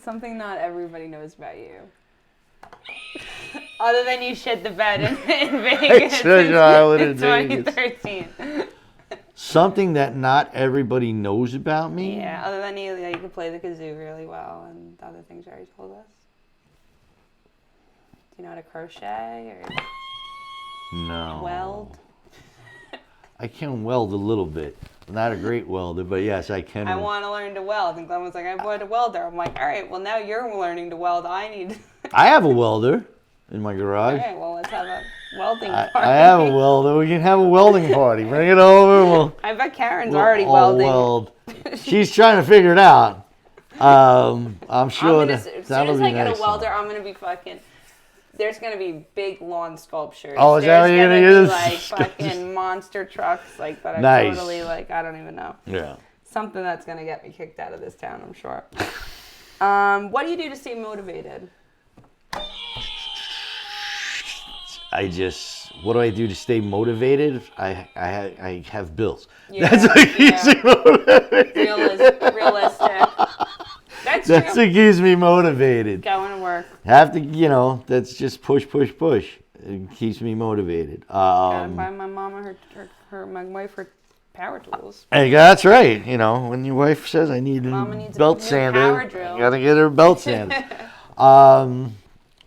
Something not everybody knows about you. Other than you shit the bed in Vegas in 2013. Something that not everybody knows about me? Yeah, other than you could play the kazoo really well and the other things you already told us. Do you know how to crochet or No. weld? I can weld a little bit. I'm not a great welder, but yes, I can. I want to learn to weld. And Glenn was like, I bought a welder. I'm like, all right, well, now you're learning to weld. I need... I have a welder in my garage. Okay, well, let's have a welding party. I have a welder. We can have a welding party. Bring it over. I bet Karen's We'll already all welding. weld. She's trying to figure it out. I'm sure As soon that'll as be I get nice. a welder, I'm going to be fucking... There's going to be big lawn sculptures. Oh, is that what you're going to use? Like fucking monster trucks like that are Nice. totally like, I don't even know. Yeah. Something that's going to get me kicked out of this town, I'm sure. What do you do to stay motivated? What do I do to stay motivated? I have bills. Yeah, That's what keeps me motivated. Realistic. That's That's true. what keeps me motivated. Going to work. Have to, that's just push. It keeps me motivated. Gotta buy my mama my wife her power tools. Hey, that's right. When your wife says I need Mama a needs a belt new sander, power drill. you gotta get her a belt sander.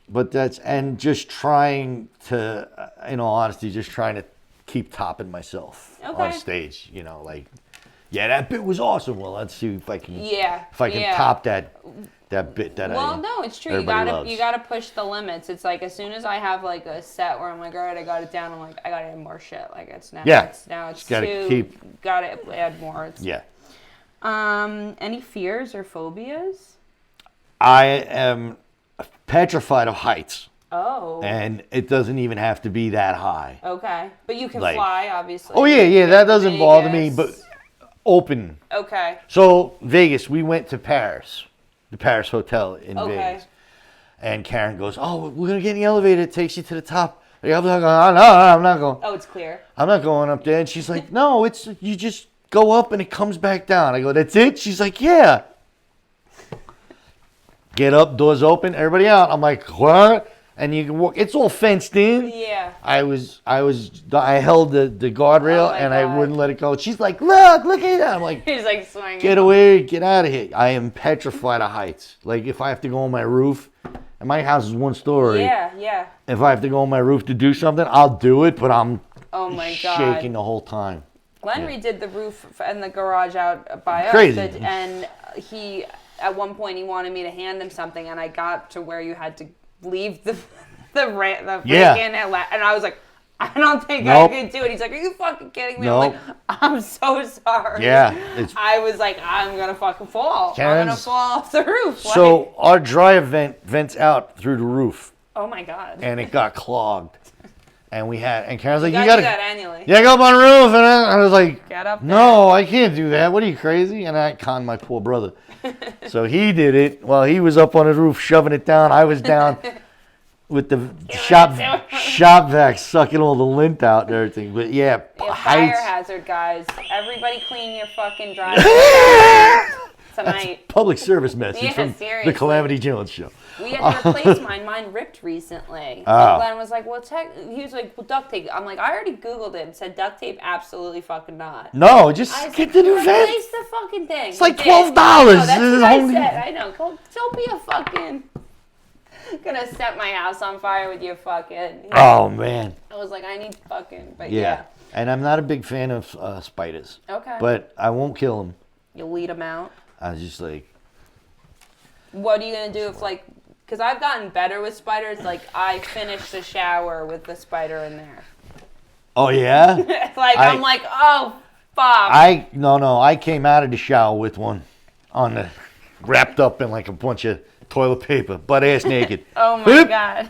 But and just trying to, in all honesty, just trying to keep topping myself Okay. on stage. Yeah, that bit was awesome. Well, let's see if I can. Yeah. If I can top that bit that Well, no, it's true. everybody You gotta push the limits. It's like as soon as I have like a set where I'm like, all right, I got it down. I'm like, I gotta add more shit. Like it's now. Yeah. It's Just gotta two. Gotta add more. Yeah. Any fears or phobias? I am petrified of heights, Oh. and it doesn't even have to be that high. Okay, but you can Like- fly, obviously. Oh yeah, that doesn't bother me, Vegas. but open. Okay. So Vegas, we went to Paris, the Paris Hotel in Okay. Vegas, and Karen goes, "Oh, we're gonna get in the elevator. It takes you to the top." I'm not going. Oh, no, I'm not going. Oh, it's clear. I'm not going up there. And she's like, "No, it's you just go up and it comes back down." I go, "That's it?" She's like, "Yeah." Get up, doors open, everybody out. I'm like, "What?" and you can walk. It's all fenced in. Yeah. I held the guardrail, Oh my and I God. wouldn't let it go. She's like, look at that. I'm like, He's like swinging. get away, get out of here. I am petrified of heights. Like, if I have to go on my roof, and my house is one story. Yeah. If I have to go on my roof to do something, I'll do it, but I'm Oh my God. shaking the whole time. Glenn redid the roof and the garage out by Crazy. us, and he, at one point, he wanted me to hand him something, and I got to where you had to leave the Yeah. freaking, and I was like, I don't think Nope. I could do it. He's like, are you fucking kidding me? Nope. I'm like, I'm so sorry. Yeah, I was like, I'm gonna fucking fall. I'm Karen's- gonna fall off the roof. So our dryer vents out through the roof, oh my God. and it got clogged. And Karen's like, you you gotta gotta do that annually. Yeah, go up on the roof. And I was like, Get up there. no, I can't do that. What are you, crazy? And I conned my poor brother. So he did it while he was up on his roof shoving it down. I was down with the shop vac sucking all the lint out and everything. But yeah, Fire heights. hazard, guys. Everybody clean your fucking driveway tonight. Public service message Yeah, from seriously. the Calamity Jones show. We had to replace mine. Mine ripped recently. Oh. And Glenn was like, well, he was like, well, duct tape. I'm like, I already Googled it and said duct tape, absolutely fucking not. No, just I get said, the new replace vent. the fucking thing. It's like We did. $12. No, that's This is what I only- said. I know. Don't be a fucking... Gonna set my house on fire with your fucking... Oh, man. I was like, I need fucking... But Yeah. yeah. And I'm not a big fan of spiders. Okay. But I won't kill them. You'll lead them out. I was just like... What are you gonna do if, like... Because I've gotten better with spiders. Like, I finish the shower with the spider in there. Oh, yeah? I'm like, oh, fuck. I came out of the shower with one wrapped up in like a bunch of toilet paper, butt ass naked. Oh my God.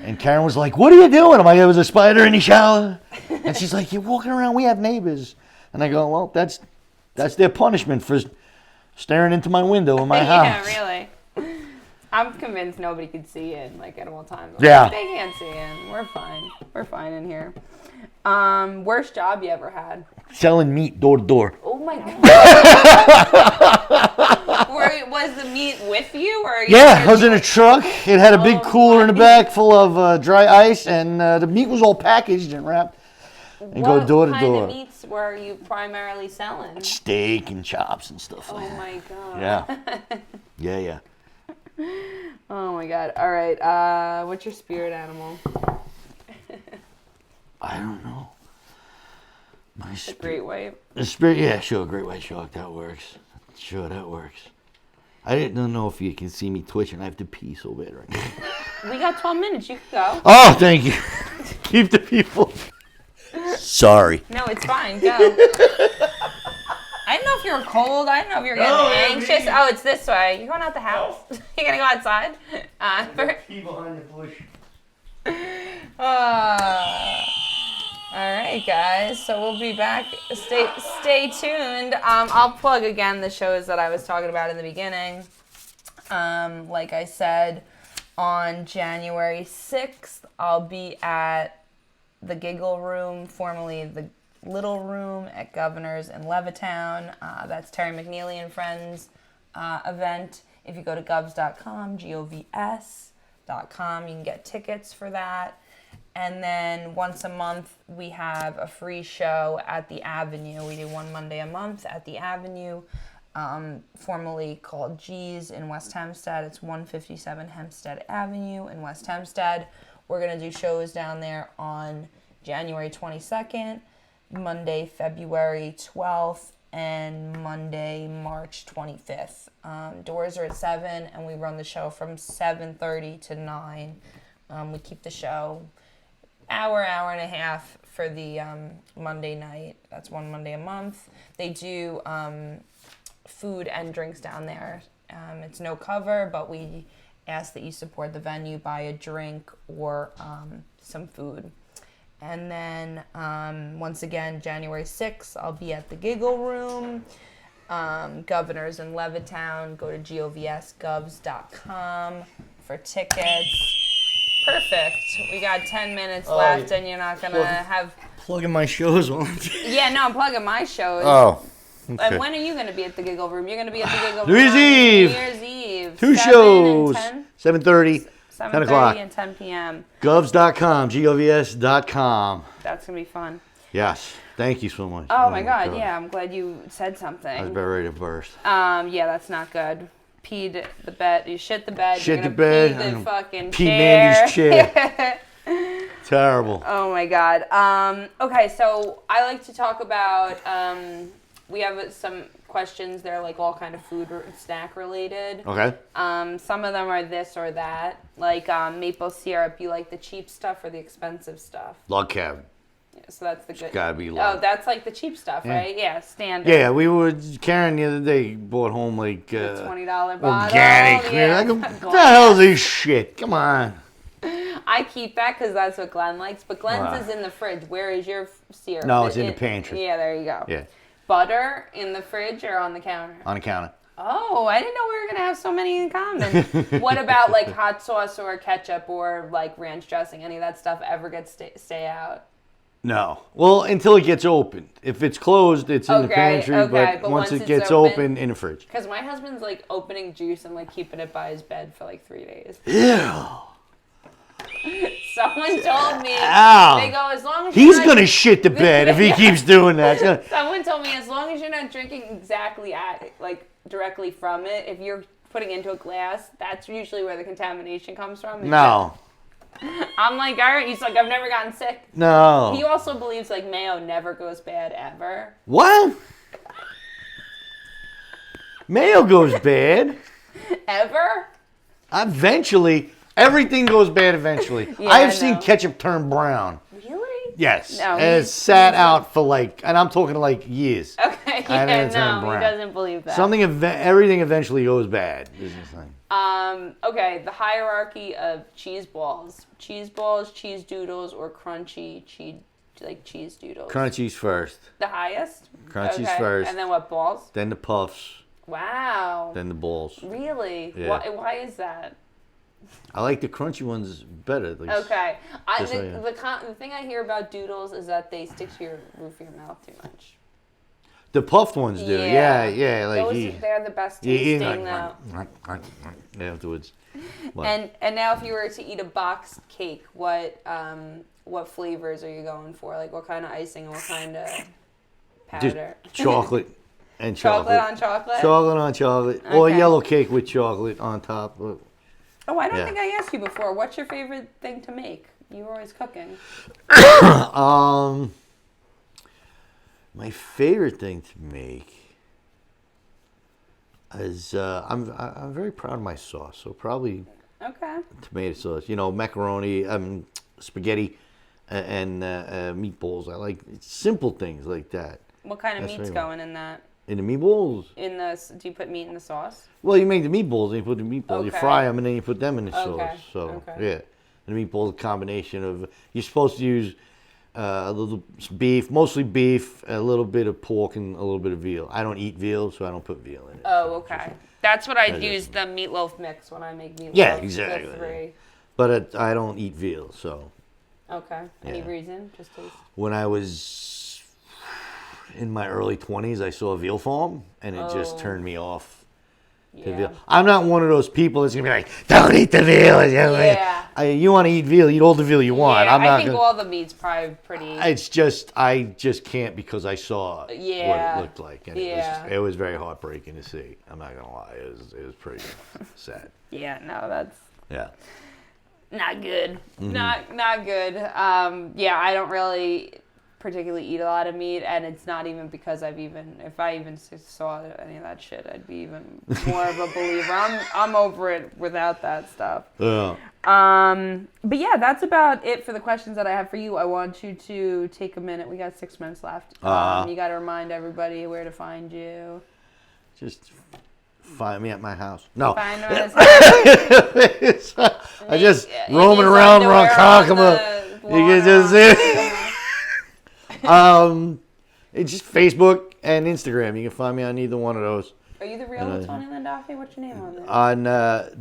And Karen was like, what are you doing? I'm like, there was a spider in the shower. And she's like, you're walking around, we have neighbors. And I go, well, that's their punishment for staring into my window in my house. Yeah, really. I'm convinced nobody could see in, like, at all times. Yeah. They can't see in. We're fine. We're fine in here. Worst job you ever had? Selling meat door to door. Oh my God. Was the meat with you? Or Yeah, I was in a truck. It had a big Oh, cooler in the my. back full of dry ice, and the meat was all packaged and wrapped. And go door to What door. kind of meats were you primarily selling? Steak and chops and stuff like Oh that. my God. Yeah. Yeah. Oh my God. All right. What's your spirit animal? I don't know. My The great white. The spirit, yeah, sure, great white shark, that works. Sure, that works. I didn't know if you can see me twitching. I have to pee so bad right now. We got 12 minutes. You can go. Oh, thank you. Keep the people. Sorry. No, it's fine. Go. I didn't know if you were cold. I didn't know if you were getting anxious. Oh, it's this way. You going out the house? You gonna go outside? Pee behind the bush. All right, guys. So we'll be back. Stay tuned. I'll plug again the shows that I was talking about in the beginning. Like I said, on January 6th, I'll be at the Giggle Room, formerly the Little Room at Governor's in Levittown. That's Terry McNeely and Friends event. If you go to govs.com, govs.com, you can get tickets for that. And then once a month, we have a free show at the Avenue. We do one Monday a month at the Avenue, formerly called G's in West Hempstead. It's 157 Hempstead Avenue in West Hempstead. We're going to do shows down there on January 22nd, Monday, February 12th, and Monday, March 25th. Doors are at 7, and we run the show from 7:30 to 9. We keep the show hour and a half for the Monday night. That's one Monday a month. They do food and drinks down there. It's no cover, but we ask that you support the venue, buy a drink or some food. And then once again, January 6th, I'll be at the Giggle Room. Governor's in Levittown. Go to govsgovs.com for tickets. Perfect. We got 10 minutes left, and you're not going to have... Plugging my shows on. Yeah, no, I'm plugging my shows. Oh, okay. And when are you going to be at the Giggle Room? You're going to be at the Giggle Room New Year's on Eve. New Year's Eve. 2 7 shows. and 10? 7:30. 7:30 o'clock. and 10 p.m. Govs.com, govs.com. That's going to be fun. Yes. Thank you so much. Oh my God. Yeah, I'm glad you said something. I was about ready to burst. Yeah, that's not good. Peed the bed. You shit the bed. Shit You're the bed. Pee the fucking Pee chair. Mandy's chair. Terrible. Oh my God. Okay, so I like to talk about, we have some questions. They're like all kind of food or snack related. Okay. Some of them are this or that. Like maple syrup, you like the cheap stuff or the expensive stuff? Log cabin. Yeah, so that's the good. Gotta be log. Oh, that's like the cheap stuff, right? Yeah, standard. Yeah, Karen the other day bought home like $20 bottle. organic. Yeah. Like, what the hell is this shit? Come on. I keep that because that's what Glenn likes. But Glenn's is in the fridge. Where is your syrup? No, it's in the pantry. Yeah, there you go. Yeah. Butter in the fridge or on the counter? On the counter. Oh, I didn't know we were going to have so many in common. What about like hot sauce or ketchup or like ranch dressing? Any of that stuff ever gets stay out? No. Well, until it gets opened. If it's closed, it's in the pantry. But once it gets open, in the fridge. Because my husband's like opening juice and like keeping it by his bed for like 3 days. Ew. Someone told me, Ow. they go, as long as he's going to shit the bed if he keeps doing that. Someone told me, as long as you're not drinking exactly directly from it, if you're putting into a glass, that's usually where the contamination comes from. No. I'm like, all right. He's like, I've never gotten sick. No. He also believes like mayo never goes bad ever. What? Mayo goes bad. Ever? Eventually. Everything goes bad eventually. Yeah, I have seen ketchup turn brown. Really? Yes. No, and it's sat out for like, and I'm talking like years. Okay, yeah, no, he doesn't believe that. Everything eventually goes bad. Okay, the hierarchy of cheese balls. Cheese balls, cheese doodles, or crunchy cheese doodles. Crunchies first. The highest? Crunchies first. And then what, balls? Then the puffs. Wow. Then the balls. Really? Yeah. Why is that? I like the crunchy ones better. Okay. The thing I hear about doodles is that they stick to your roof of your mouth too much. The puffed ones do. Yeah. Like they're the best tasting though. Afterwards. And now if you were to eat a boxed cake, what flavors are you going for? Like what kind of icing and what kind of powder? Just chocolate and chocolate. Chocolate on chocolate? Chocolate on chocolate. Okay. Or yellow cake with chocolate on top. Oh, I don't think I asked you before. What's your favorite thing to make? You were always cooking. My favorite thing to make is I'm very proud of my sauce. So probably tomato sauce. You know, macaroni, spaghetti, and meatballs. I like simple things like that. What kind of meat's going in that? In the meatballs? Do you put meat in the sauce? Well, you make the meatballs, and you put the meatballs, you fry them, and then you put them in the sauce. So, yeah. And the meatballs, a combination of, you're supposed to use a little beef, mostly beef, a little bit of pork, and a little bit of veal. I don't eat veal, so I don't put veal in it. Oh, okay. That's what I'd use, the meatloaf mix, when I make meatloaf. Yeah, exactly. But I don't eat veal, so. Okay. Any reason? Just taste? When I was in my early 20s, I saw a veal farm, and it just turned me off to veal. I'm not one of those people that's going to be like, don't eat the veal. Yeah. You want to eat veal, eat all the veal you want. Yeah, I think all the meat's probably pretty... I just can't because I saw what it looked like. And it was very heartbreaking to see. I'm not going to lie. It was pretty sad. Yeah, no, that's... Yeah. Not good. Mm-hmm. Not good. I don't really particularly eat a lot of meat, and it's not even because if I even saw any of that shit, I'd be even more of a believer. I'm over it without that stuff. Yeah. But yeah, that's about it for the questions that I have for you. I want you to take a minute. We got 6 minutes left. You got to remind everybody where to find you. Just find me at my house. No. Find him at his house. I just roaming around Ronkonkoma. You can just see. It's just Facebook and Instagram. You can find me on either one of those. Are you the real Tony Landolfi? What's your name on there?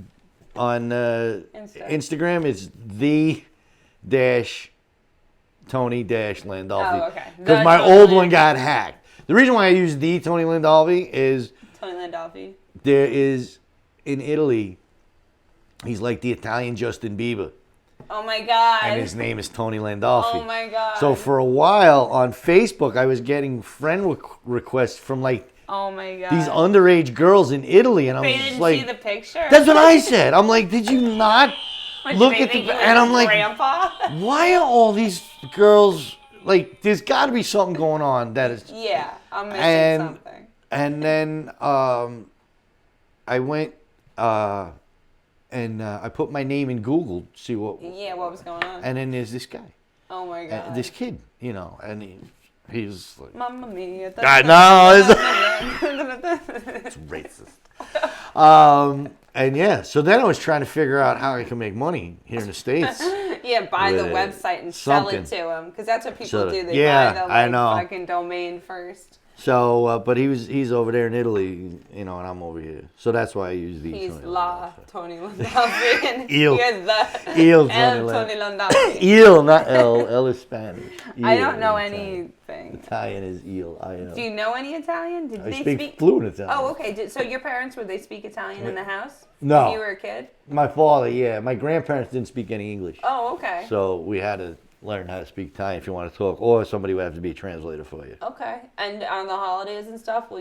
On Instagram, it's the-Tony-Landolfi. Oh, okay. Because my old one got hacked. The reason why I use the Tony Landolfi is Tony Landolfi. There is in Italy He's like the Italian Justin Bieber. Oh my God. And his name is Tony Landolfi. Oh my God. So for a while on Facebook, I was getting friend requests from like oh my God. these underage girls in Italy, and I was But you just didn't like, see the picture? that's what I said. I'm like, did you not look They at think the? you And were I'm like, Grandpa? why are all these girls like? There's got to be something going on that is. Yeah, I'm missing something. And then I went and I put my name in Google to see what. Yeah, what was going on? And then there's this guy. Oh my God. This kid, and he's like, Mamma mia. God, no, it's racist. And yeah, so then I was trying to figure out how I can make money here in the States. Yeah, buy the with website and sell it something. to them, because that's what people do. They yeah, buy the I know. fucking domain first. So, but he's over there in Italy, and I'm over here. So that's why I use these. He's Tony Landolfi, and Il. you're the Il Tony Landolfi. Il, not L. L is Spanish. I don't know Italian. anything. Italian is Il. I know. Do you know any Italian? Did I they speak fluent Italian. Oh, okay. So your parents, would they speak Italian in the house? No. When you were a kid? My father, yeah. My grandparents didn't speak any English. Oh, okay. So we had to learn how to speak Italian if you want to talk, or somebody would have to be a translator for you. Okay. And on the holidays and stuff, will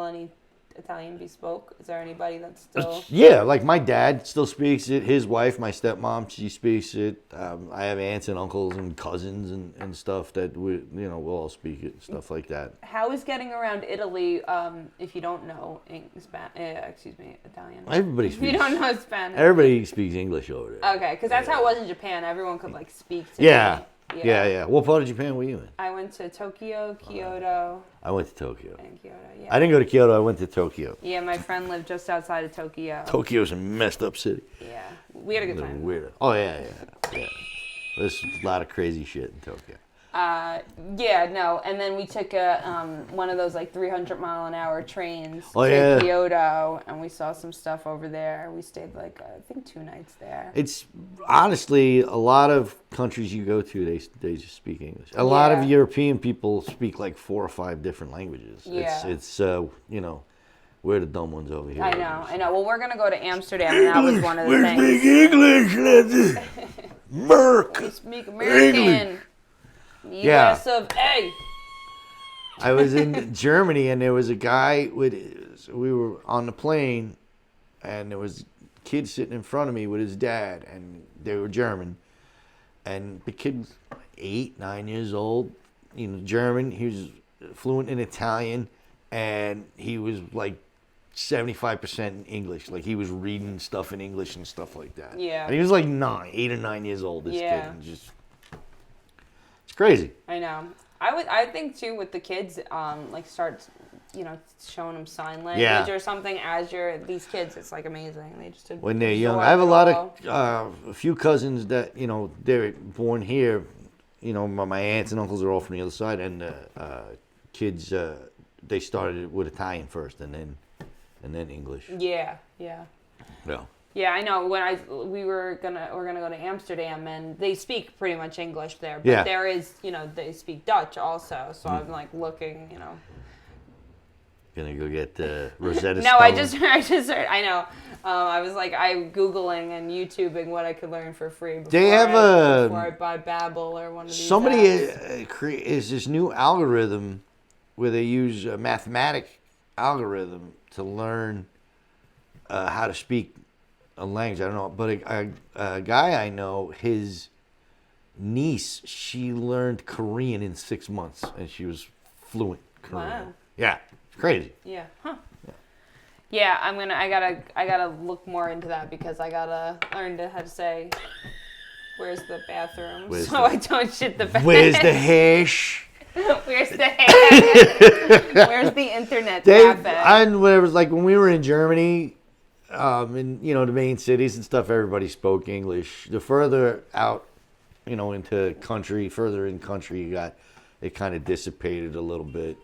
any Italian be spoke? Is there anybody that's still? Yeah, like my dad still speaks it. His wife, my stepmom, she speaks it. I have aunts and uncles and cousins and stuff that we'll all speak it, stuff like that. How is getting around Italy if you don't know Italian? Everybody If speaks. you don't know Spanish. Everybody speaks English over there. Okay, because that's how it was in Japan. Everyone could like speak to Yeah. me. Yeah. What part of Japan were you in? I went to Tokyo, Kyoto, I went to Tokyo. and Kyoto. Yeah. I didn't go to Kyoto. I went to Tokyo. Yeah, my friend lived just outside of Tokyo. Tokyo's a messed up city. Yeah, we had a good time. Weird. Oh yeah. There's a lot of crazy shit in Tokyo. Yeah, no, and then we took one of those like 300-mile-an-hour trains yeah. to Kyoto, and we saw some stuff over there. We stayed like I think 2 nights there. It's honestly a lot of countries you go to, they just speak English. A lot of European people speak like 4 or 5 different languages. Yeah. It's we're the dumb ones over here. I know. Well, we're gonna go to Amsterdam, and that was one of the things. We speak English, Merc. We speak American. Yeah. US of A. I was in Germany, and there was a guy we were on the plane, and there was a kid sitting in front of me with his dad, and they were German, and the kid was 8, 9 years old, German. He was fluent in Italian, and he was like 75% in English. Like he was reading stuff in English and stuff like that. Yeah. And he was like 8 or 9 years old. This kid, and it's crazy. I know. I think too with the kids, like start, showing them sign language or something as these kids. It's like amazing. They just when they're young. I have a few cousins that they're born here. My aunts and uncles are all from the other side, and kids they started with Italian first, and then English. Yeah. Yeah, I know. We're gonna go to Amsterdam, and they speak pretty much English there. But there is, they speak Dutch also. So I'm like looking, Gonna go get Rosetta Stone. No, I just heard. I know. I was like, I'm Googling and YouTubing what I could learn for free before I buy Babbel or one of these. Somebody is this new algorithm where they use a mathematic algorithm to learn how to speak a language. I don't know, but a guy I know, his niece, she learned Korean in 6 months, and she was fluent Korean. Wow. Yeah, it's crazy. Yeah. Huh. Yeah, I gotta look more into that because I gotta learn how to say, "Where's the bathroom?" I don't shit the bed. Where's the hash? Where's the hash? Where's the internet cafe? When we were in Germany. In the main cities and stuff, everybody spoke English. The further out, further in country you got, it kind of dissipated a little bit.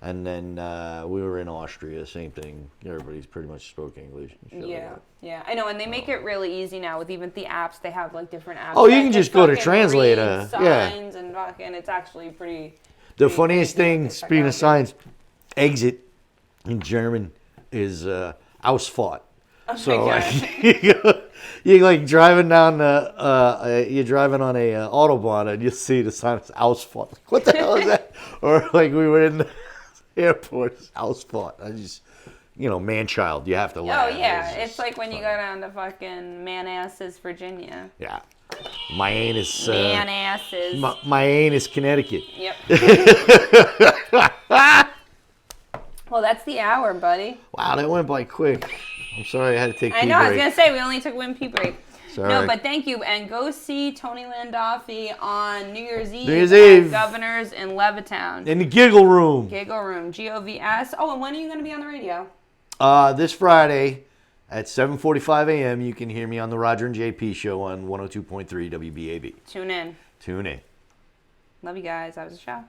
And then we were in Austria, same thing. Everybody's pretty much spoke English. Yeah, I know, and they make it really easy now with even the apps. They have like different apps. Oh, you can just go to translator. Signs and it's actually pretty. The funniest thing, speaking of signs, exit in German is Ausfahrt. Oh So my like, you're like driving down the, you're driving on a autobahn and you see the sign it's Ausfahrt. Like, what the hell is that? Or like we were in the airport, it's Ausfahrt. I just, man-child, you have to laugh. Oh yeah, it's just like when you funny. go down to fucking Manassas, Virginia. Yeah. My anus. Manasses. My anus, Connecticut. Yep. Well, that's the hour, buddy. Wow, that went by quick. I'm sorry I had to take I pee know. I was break. gonna say we only took one pee break. Sorry. No, but thank you, and go see Tony Landolfi on New Year's Eve. New Year's Eve. At Governors in Levittown. In the Giggle Room. Giggle Room, GOVS. Oh, and when are you gonna be on the radio? This Friday at 7:45 a.m. You can hear me on the Roger and JP show on 102.3 WBAB. Tune in. Tune in. Love you guys. That was a show.